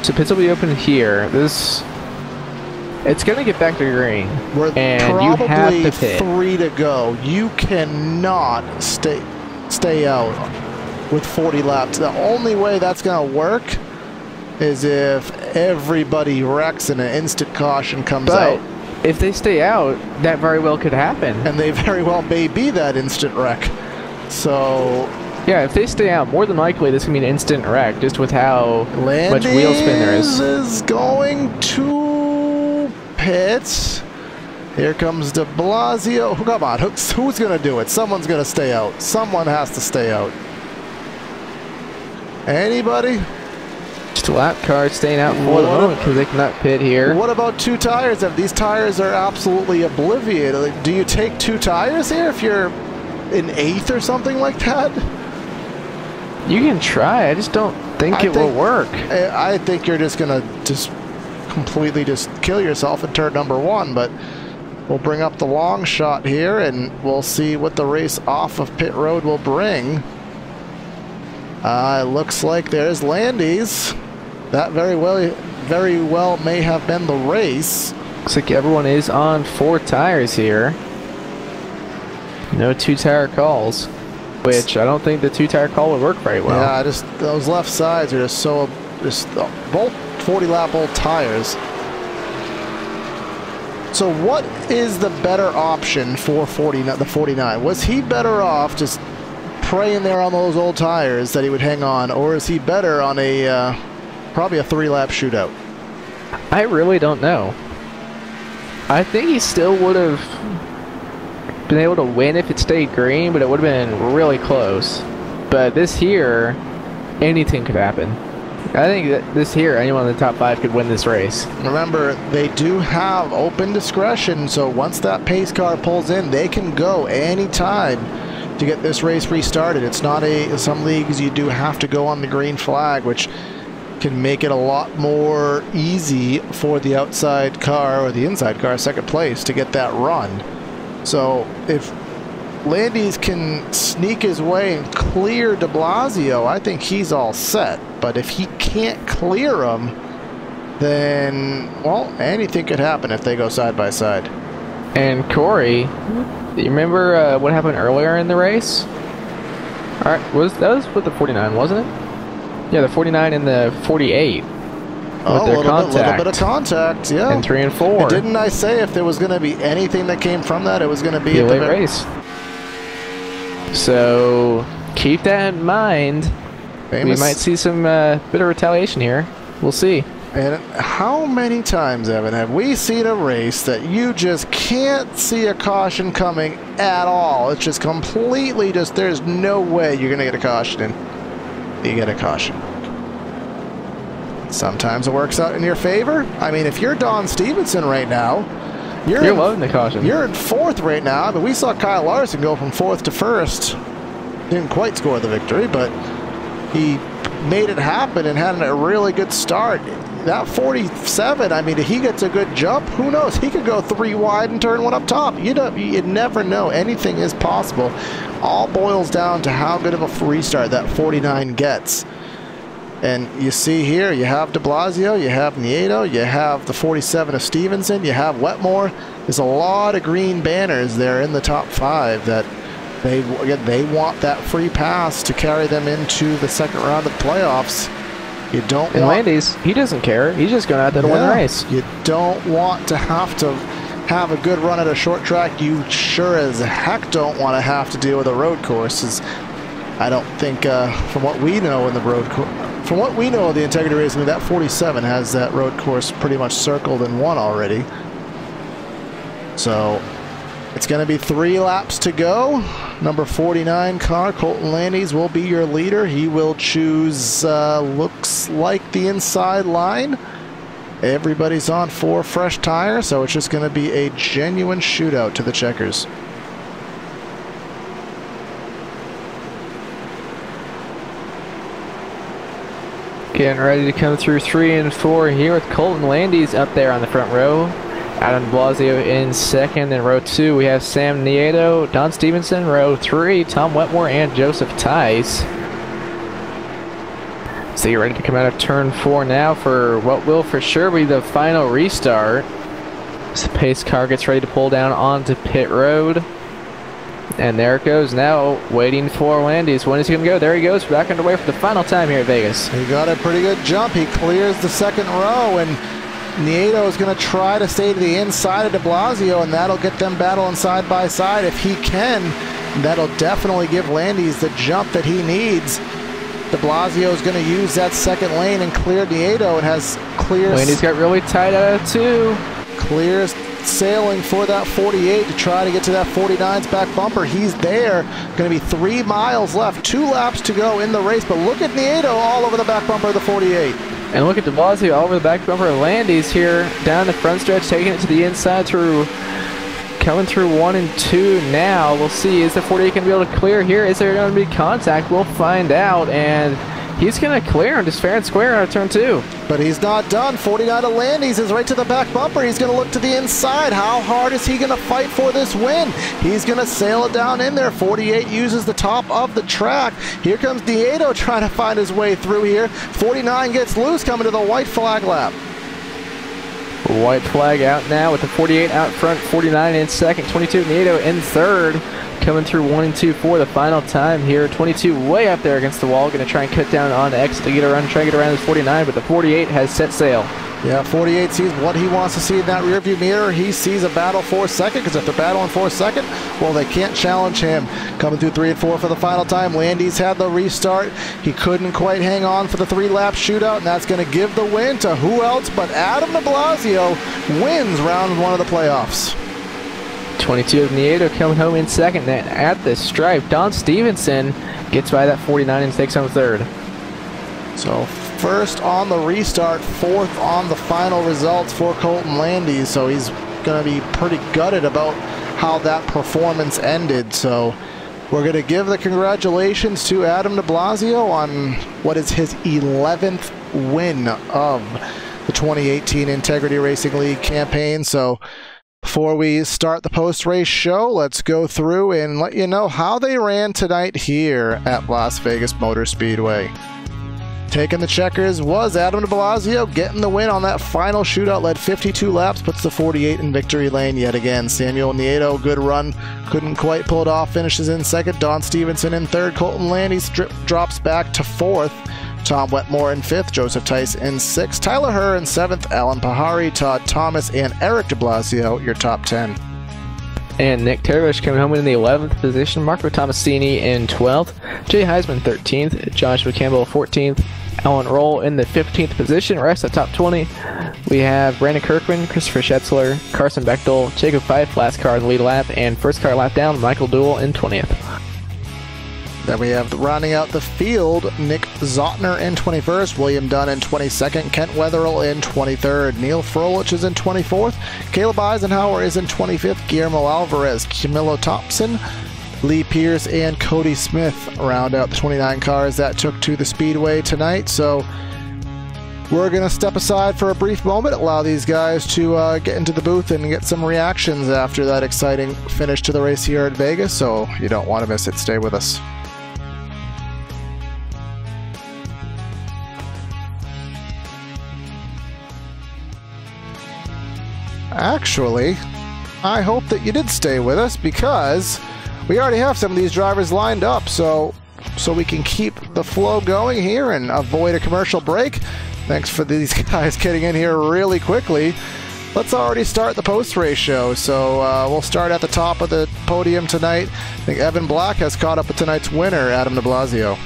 So pits will be open here. It's going to get back to green. And you have to pit. 3 to go. You cannot stay out with 40 laps. The only way that's going to work is if everybody wrecks and an instant caution comes out. If they stay out, that very well could happen. And they very well may be that instant wreck. So yeah, if they stay out, more than likely this can be an instant wreck, just with how much wheel spin there is. Is going to pits. Here comes de Blasio. Come on, who's going to do it? Someone's going to stay out. Someone has to stay out. Anybody? Just a lap car staying out for the moment because they cannot pit here. What about 2 tires? If these tires are absolutely obliviated, like, do you take 2 tires here if you're in 8th or something like that? You can try. I just don't think it will work. I think you're just going to completely kill yourself in turn number 1, but we'll bring up the long shot here and we'll see what the race off of pit road will bring. It looks like there's Landis. That very well may have been the race. Looks like everyone is on 4 tires here. No 2-tire calls, which I don't think the 2-tire call would work very well. Yeah, those left sides are just both 40-lap old tires. So what is the better option for the 49? Was he better off just praying there on those old tires that he would hang on, or is he better on a probably a 3-lap shootout? I really don't know. I think he still would have been able to win if it stayed green, but it would have been really close. But this here, anything could happen. I think that this here, anyone in the top 5 could win this race. Remember, they do have open discretion, so once that pace car pulls in, they can go anytime to get this race restarted. It's not some leagues you do have to go on the green flag, which can make it a lot more easy for the outside car or the inside car, second place, to get that run. So if Landis can sneak his way and clear de Blasio, I think he's all set. But if he can't clear him, then, well, anything could happen if they go side by side. And Corey, you remember what happened earlier in the race? All right, that was with the 49, wasn't it? Yeah, the 49 and the 48. Oh, a little bit of contact, yeah. And 3 and 4. And didn't I say if there was going to be anything that came from that, it was going to be a late race. So keep that in mind. We might see some bit of retaliation here. We'll see. And how many times, Evan, have we seen a race that you just can't see a caution coming at all? It's just completely there's no way you're going to get a caution in. You get a caution. Sometimes it works out in your favor. I mean, if you're Don Stevenson right now, you're loading the caution. You're in 4th right now. But we saw Kyle Larson go from 4th to 1st. Didn't quite score the victory, but he made it happen and had a really good start. That 47, I mean, if he gets a good jump, who knows? He could go 3 wide and turn 1 up top. You never know. Anything is possible. All boils down to how good of a restart that 49 gets. And you see here, you have de Blasio, you have Nieto, you have the 47 of Stevenson, you have Wetmore. There's a lot of green banners there in the top 5 that they want that free pass to carry them into the second round of the playoffs. You don't want... Landis, he doesn't care. He's just going out there to win the race. You don't want to have a good run at a short track. You sure as heck don't want to have to deal with a road course. I don't think, from what we know in the road course, from what we know of the integrity race, I mean, that 47 has that road course pretty much circled and won already. So it's going to be 3 laps to go. Number 49 car, Colton Landis, will be your leader. He will choose, looks like the inside line. Everybody's on 4 fresh tires, so it's just going to be a genuine shootout to the checkers. Getting ready to come through 3 and 4 here with Colton Landis up there on the front row. Adam Blasio in 2nd. In row 2, we have Sam Nieto, Don Stevenson. Row 3, Tom Wetmore and Joseph Tice. So you're ready to come out of turn 4 now for what will for sure be the final restart. As the pace car gets ready to pull down onto pit road. And there it goes now, waiting for Landis. When is he going to go? There he goes, back underway for the final time here at Vegas. He got a pretty good jump. He clears the 2nd row, and Nieto is going to try to stay to the inside of de Blasio, and that'll get them battling side by side. If he can, that'll definitely give Landis the jump that he needs. De Blasio is going to use that 2nd lane and clear Nieto, and has clear... Landis got really tight out of 2. Clears sailing for that 48 to try to get to that 49's back bumper. He's there. Going to be 3 miles left, 2 laps to go in the race, but look at Nieto all over the back bumper of the 48. And look at de Blasio all over the back bumper of Landis here, down the front stretch, taking it to the inside through, coming through 1 and 2 now. We'll see, is the 48 going to be able to clear here? Is there going to be contact? We'll find out, and he's going to clear him just fair and square out of turn 2. But he's not done. 49 of Landis is right to the back bumper. He's going to look to the inside. How hard is he going to fight for this win? He's going to sail it down in there. 48 uses the top of the track. Here comes Nieto trying to find his way through here. 49 gets loose coming to the white flag lap. White flag out now with the 48 out front, 49 in 2nd, 22 Nieto in 3rd. Coming through 1 and 2 for the final time here. 22 way up there against the wall. Going to try and cut down on exit to get around, try and get around this 49, but the 48 has set sail. Yeah, 48 sees what he wants to see in that rearview mirror. He sees a battle for 2nd, because if they're battling for 2nd, well, they can't challenge him. Coming through 3 and 4 for the final time. Landis had the restart. He couldn't quite hang on for the 3-lap shootout, and that's going to give the win to who else but Adam de Blasio. Wins round 1 of the playoffs. 22 of Nieto coming home in 2nd. Then at the stripe, Don Stevenson gets by that 49 and takes home 3rd. So First on the restart, fourth on the final results for Colton Landy, so he's going to be pretty gutted about how that performance ended. So we're going to give the congratulations to Adam de Blasio on what is his 11th win of the 2018 Integrity Racing League campaign. So before we start the post-race show, let's go through and let you know how they ran tonight here at Las Vegas Motor Speedway. Taking the checkers was Adam de Blasio, getting the win on that final shootout, led 52 laps, puts the 48 in victory lane yet again. Samuel Nieto, good run, couldn't quite pull it off, finishes in second. Don Stevenson in third. Colton Landy drops back to fourth. Tom Wetmore in fifth. Joseph Tice in sixth. Tyler Herr in seventh. Alan Pahari, Todd Thomas, and Eric de Blasio, your top 10. And Nick Tervish coming home in the 11th position. Marco Tomasini in 12th. Jay Heisman 13th. Joshua Campbell 14th. Alan Roll in the 15th position. Rest of top 20. We have Brandon Kirkman, Christopher Schetzler, Carson Bechtel, Jacob Fife, last car in the lead lap, and first car lap down, Michael Duell in 20th. Then we have rounding out the field, Nick Zotner in 21st, William Dunn in 22nd, Kent Wetherill in 23rd, Neil Frolich is in 24th, Caleb Eisenhower is in 25th, Guillermo Alvarez, Camilo Thompson, Lee Pierce, and Cody Smith round out the 29 cars that took to the Speedway tonight. So we're going to step aside for a brief moment, allow these guys to get into the booth and get some reactions after that exciting finish to the race here at Vegas. So you don't want to miss it. Stay with us. Actually, I hope that you did stay with us, because we already have some of these drivers lined up, so we can keep the flow going here and avoid a commercial break. Thanks for these guys getting in here really quickly. Let's already start the post-race show. So we'll start at the top of the podium tonight. I think Evan Black has caught up with tonight's winner, Adam de Blasio.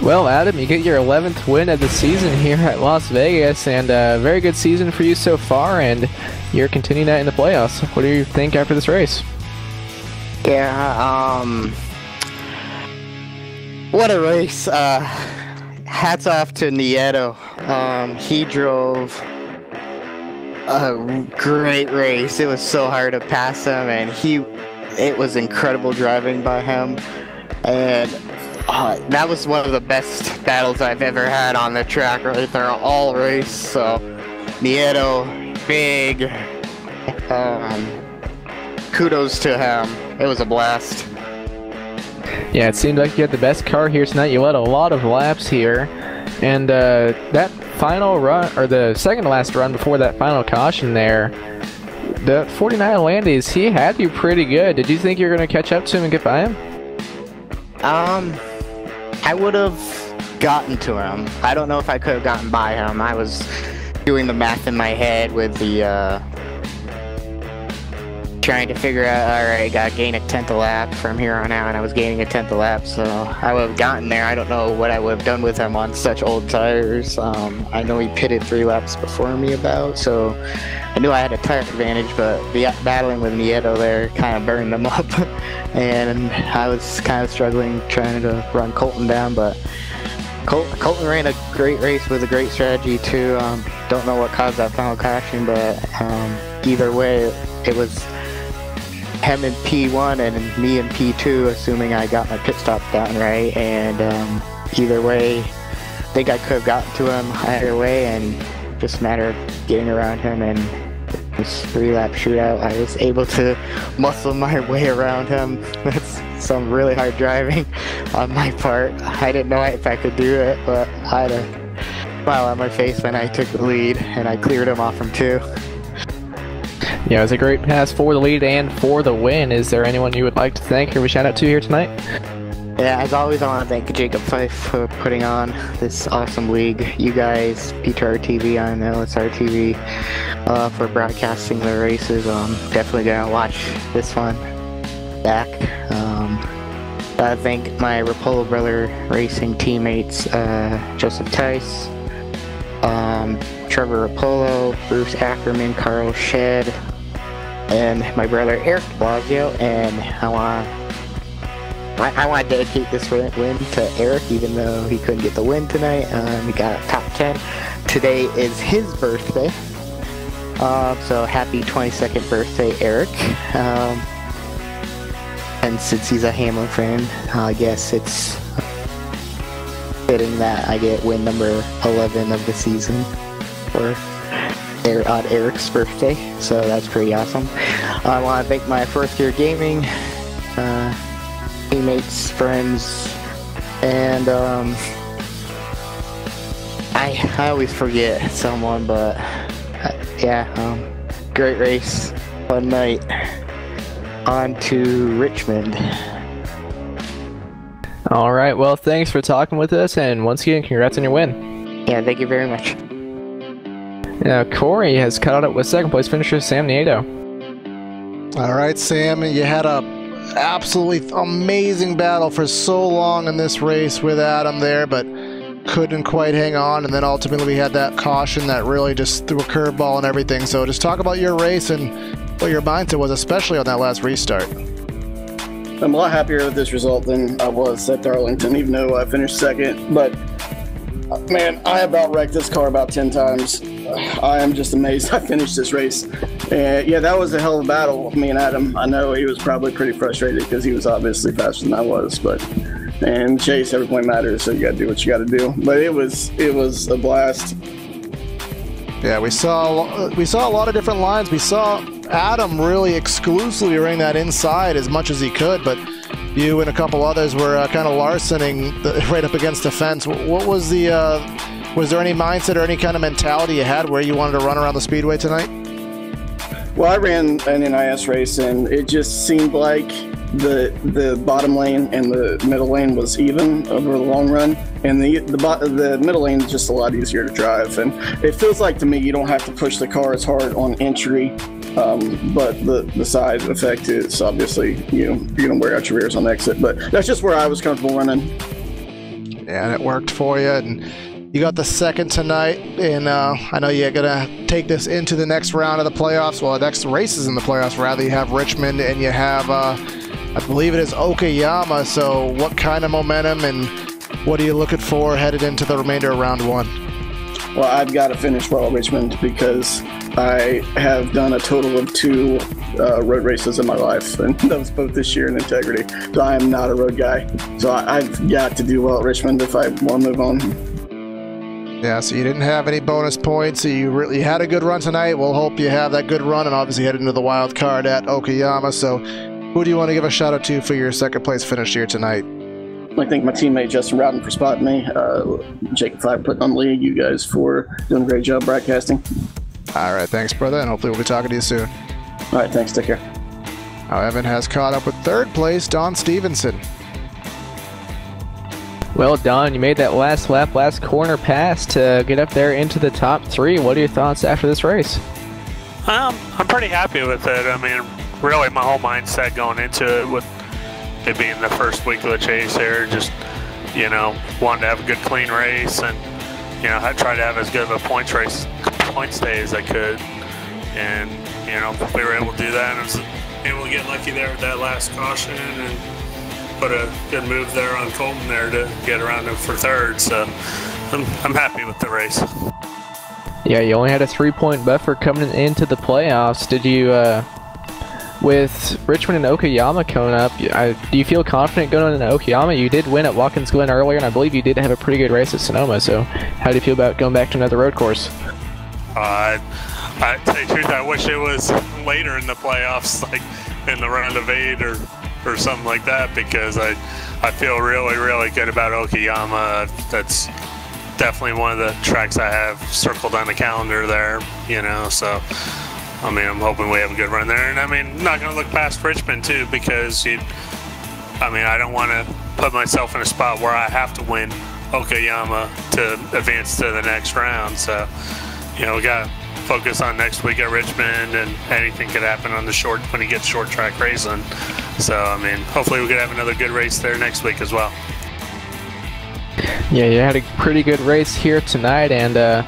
Well, Adam, you get your 11th win of the season here at Las Vegas, and a very good season for you so far, and you're continuing that in the playoffs. What do you think after this race? Yeah, what a race. Hats off to Nieto. He drove a great race. It was so hard to pass him, and it was incredible driving by him, and that was one of the best battles I've ever had on the track right there all race. So Nieto, big kudos to him. It was a blast. Yeah, it seemed like you had the best car here tonight. You led a lot of laps here, and that final run, or the second to last run before that final caution there, the 49 Landys, he had you pretty good. Did you think you were going to catch up to him and get by him? I would have gotten to him. I don't know if I could have gotten by him. I was doing the math in my head with the trying to figure out, alright, gotta gain a 10th a lap from here on out, and I was gaining a 10th a lap, so I would have gotten there. I don't know what I would have done with him on such old tires. I know he pitted 3 laps before me so I knew I had a tire advantage, but the battling with Nieto there kind of burned him up, and I was kind of struggling trying to run Colton down, but Colton ran a great race with a great strategy too. Don't know what caused that final caution, but either way, it was him in P1 and me in P2, assuming I got my pit stop down right, and either way, I think I could have gotten to him either way, and just a matter of getting around him, and this 3-lap shootout, I was able to muscle my way around him. That's some really hard driving on my part. I didn't know if I could do it, but I had a smile on my face when I took the lead, and I cleared him off from 2. Yeah, it was a great pass for the lead and for the win. Is there anyone you would like to thank or give a shout out to here tonight? Yeah, as always, I want to thank Jacob Fife for putting on this awesome league. You guys, PTRTV on LSRTV, for broadcasting the races. Definitely gonna watch this one back. I thank my Rapolo Brother Racing teammates, Joseph Tice, Trevor Rapolo, Bruce Ackerman, Carl Shedd, and my brother Eric de Blasio. And I want to I want to dedicate this win to Eric, even though he couldn't get the win tonight. He got top 10. Today is his birthday. So happy 22nd birthday, Eric. And since he's a Hamlin fan, I guess it's fitting that I get win number 11 of the season on Eric's birthday. So that's pretty awesome. I want to thank my first year gaming teammates, friends, and I always forget someone, but yeah, great race, fun night. On to Richmond. All right, well, thanks for talking with us, and once again, congrats on your win. Yeah, thank you very much. Now, Corey has caught up with second place finisher Sam Nieto. All right, Sam, you had a absolutely amazing battle for so long in this race with Adam there, but couldn't quite hang on, and then ultimately we had that caution that really just threw a curveball and everything. So just talk about your race and what your mindset was, especially on that last restart. I'm a lot happier with this result than I was at Darlington, even though I finished second. But man, I about wrecked this car about 10 times. I am just amazed I finished this race. And yeah, that was a hell of a battle with me and Adam. I know he was probably pretty frustrated because he was obviously faster than I was, and chase, every point matters, so you gotta do what you gotta do. But it was a blast. Yeah, we saw a lot of different lines. We saw Adam really exclusively running that inside as much as he could, but you and a couple others were kind of larcening right up against the fence. What was the was there any mindset or any kind of mentality you had where you wanted to run around the speedway tonight? Well, I ran an NIS race, and it just seemed like the bottom lane and the middle lane was even over the long run, and the middle lane is just a lot easier to drive, and it feels like to me you don't have to push the car as hard on entry, but the side effect is obviously you're gonna wear out your rears on exit, but that's just where I was comfortable running. Yeah, and it worked for you, and you got the second tonight, and I know you're gonna take this into the next round of the playoffs. Well, the next races in the playoffs, rather. You have Richmond, and you have I believe it is Okayama. So what kind of momentum and what are you looking for headed into the remainder of round one? Well, I've got to finish well at Richmond because I have done a total of 2 road races in my life, and those both this year in integrity. So I am not a road guy. So I've got to do well at Richmond if I want to move on. Yeah, so you didn't have any bonus points. You really had a good run tonight. We'll hope you have that good run and obviously head into the wild card at Okayama. So who do you want to give a shout out to for your second place finish here tonight? I thank my teammate Justin Rowden for spotting me, Jake Fly for putting on the lead, you guys for doing a great job broadcasting. All right, thanks, brother, and hopefully we'll be talking to you soon. All right, thanks, take care. Now Evan has caught up with third place, Don Stevenson. Well, Don, you made that last lap, last corner pass to get up there into the top 3. What are your thoughts after this race? I'm pretty happy with it. I mean, really my whole mindset going into it with it being the first week of the chase here, just, wanted to have a good clean race and, I tried to have as good of a points day as I could. And, we were able to do that and I was able to get lucky there with that last caution and put a good move there on Colton there to get around him for third. So I'm happy with the race. Yeah, you only had a 3-point buffer coming into the playoffs. Did you, with Richmond and Okayama coming up, do you feel confident going into Okayama? You did win at Watkins Glen earlier, and I believe you did have a pretty good race at Sonoma. So how do you feel about going back to another road course? I tell you the truth, I wish it was later in the playoffs, like in the round of 8 or something like that, because I feel really, really good about Okayama. That's definitely one of the tracks I have circled on the calendar there, so I mean, I'm hoping we have a good run there. And I mean, not going to look past Richmond too, because I don't want to put myself in a spot where I have to win Okayama to advance to the next round. So, we got to focus on next week at Richmond, and anything could happen on when you get short track racing. So, I mean, hopefully we could have another good race there next week as well. Yeah, you had a pretty good race here tonight, and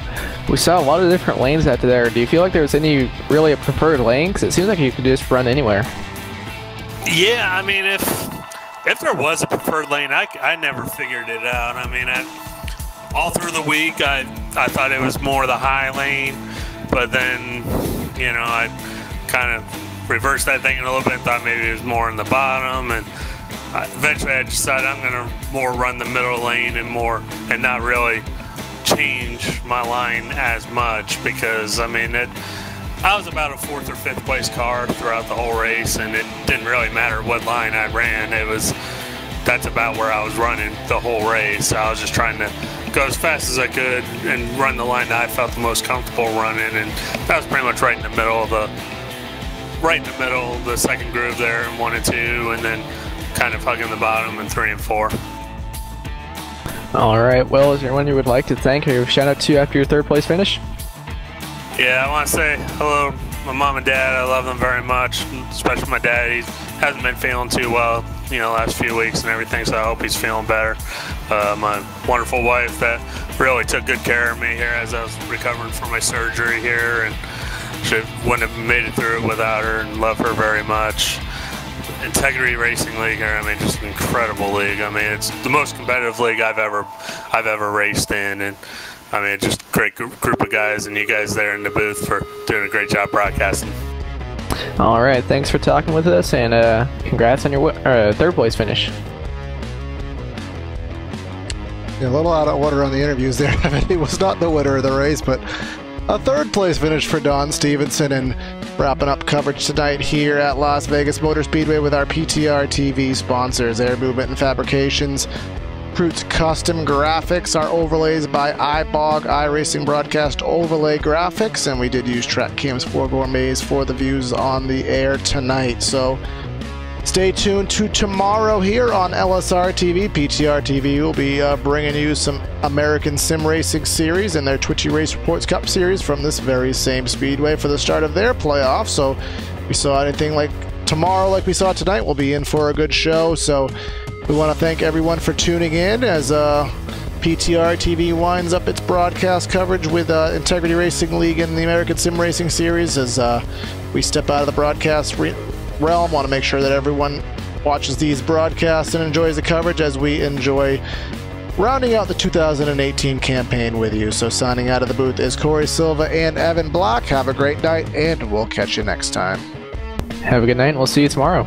we saw a lot of different lanes after there. Do you feel like there was any really a preferred lane? Because it seems like you could just run anywhere. Yeah, I mean, if there was a preferred lane, I never figured it out. I mean, all through the week, I thought it was more the high lane, but then, you know, I kind of reversed that thing a little bit and thought maybe it was more in the bottom, and eventually I decided I'm going to more run the middle lane and not really change my line as much, because, I mean, I was about a 4th or 5th place car throughout the whole race, and it didn't really matter what line I ran. That's about where I was running the whole race. I was just trying to go as fast as I could and run the line that I felt the most comfortable running, and that was pretty much right in the middle of the second groove there in 1 and 2, and then kind of hugging the bottom in 3 and 4. All right. Well, is there anyone you would like to thank or shout out to after your 3rd place finish? Yeah, I want to say hello to my mom and dad. I love them very much, especially my dad. He hasn't been feeling too well, you know, last few weeks and everything, so I hope he's feeling better. My wonderful wife that really took good care of me here as I was recovering from my surgery here, and she wouldn't have made it through it without her, and love her very much. Integrity Racing League here, I mean, just an incredible league. I mean, it's the most competitive league I've ever raced in, and I mean, just a great group of guys, and you guys there in the booth for doing a great job broadcasting. All right, thanks for talking with us, and congrats on your 3rd place finish. Yeah, a little out of order on the interviews there. It was not the winner of the race, but a 3rd place finish for Don Stevenson, and wrapping up coverage tonight here at Las Vegas Motor Speedway with our PTRTV sponsors, Air Movement and Fabrications, Fruits Custom Graphics, our overlays by iBog, iRacing Broadcast Overlay Graphics, and we did use Track Cams 4 Gourmets for the views on the air tonight. So stay tuned to tomorrow here on LSRTV. PTRTV will be bringing you some American Sim Racing Series and their Twitchy Race Reports Cup Series from this very same speedway for the start of their playoffs. So if we saw anything like tomorrow like we saw tonight, we'll be in for a good show. So we want to thank everyone for tuning in as PTRTV winds up its broadcast coverage with Integrity Racing League and the American Sim Racing Series. As we step out of the broadcast realm, want to make sure that everyone watches these broadcasts and enjoys the coverage as we enjoy rounding out the 2018 campaign with you. So signing out of the booth is Corey Silva and Evan Block. Have a great night, and we'll catch you next time. Have a good night, and we'll see you tomorrow.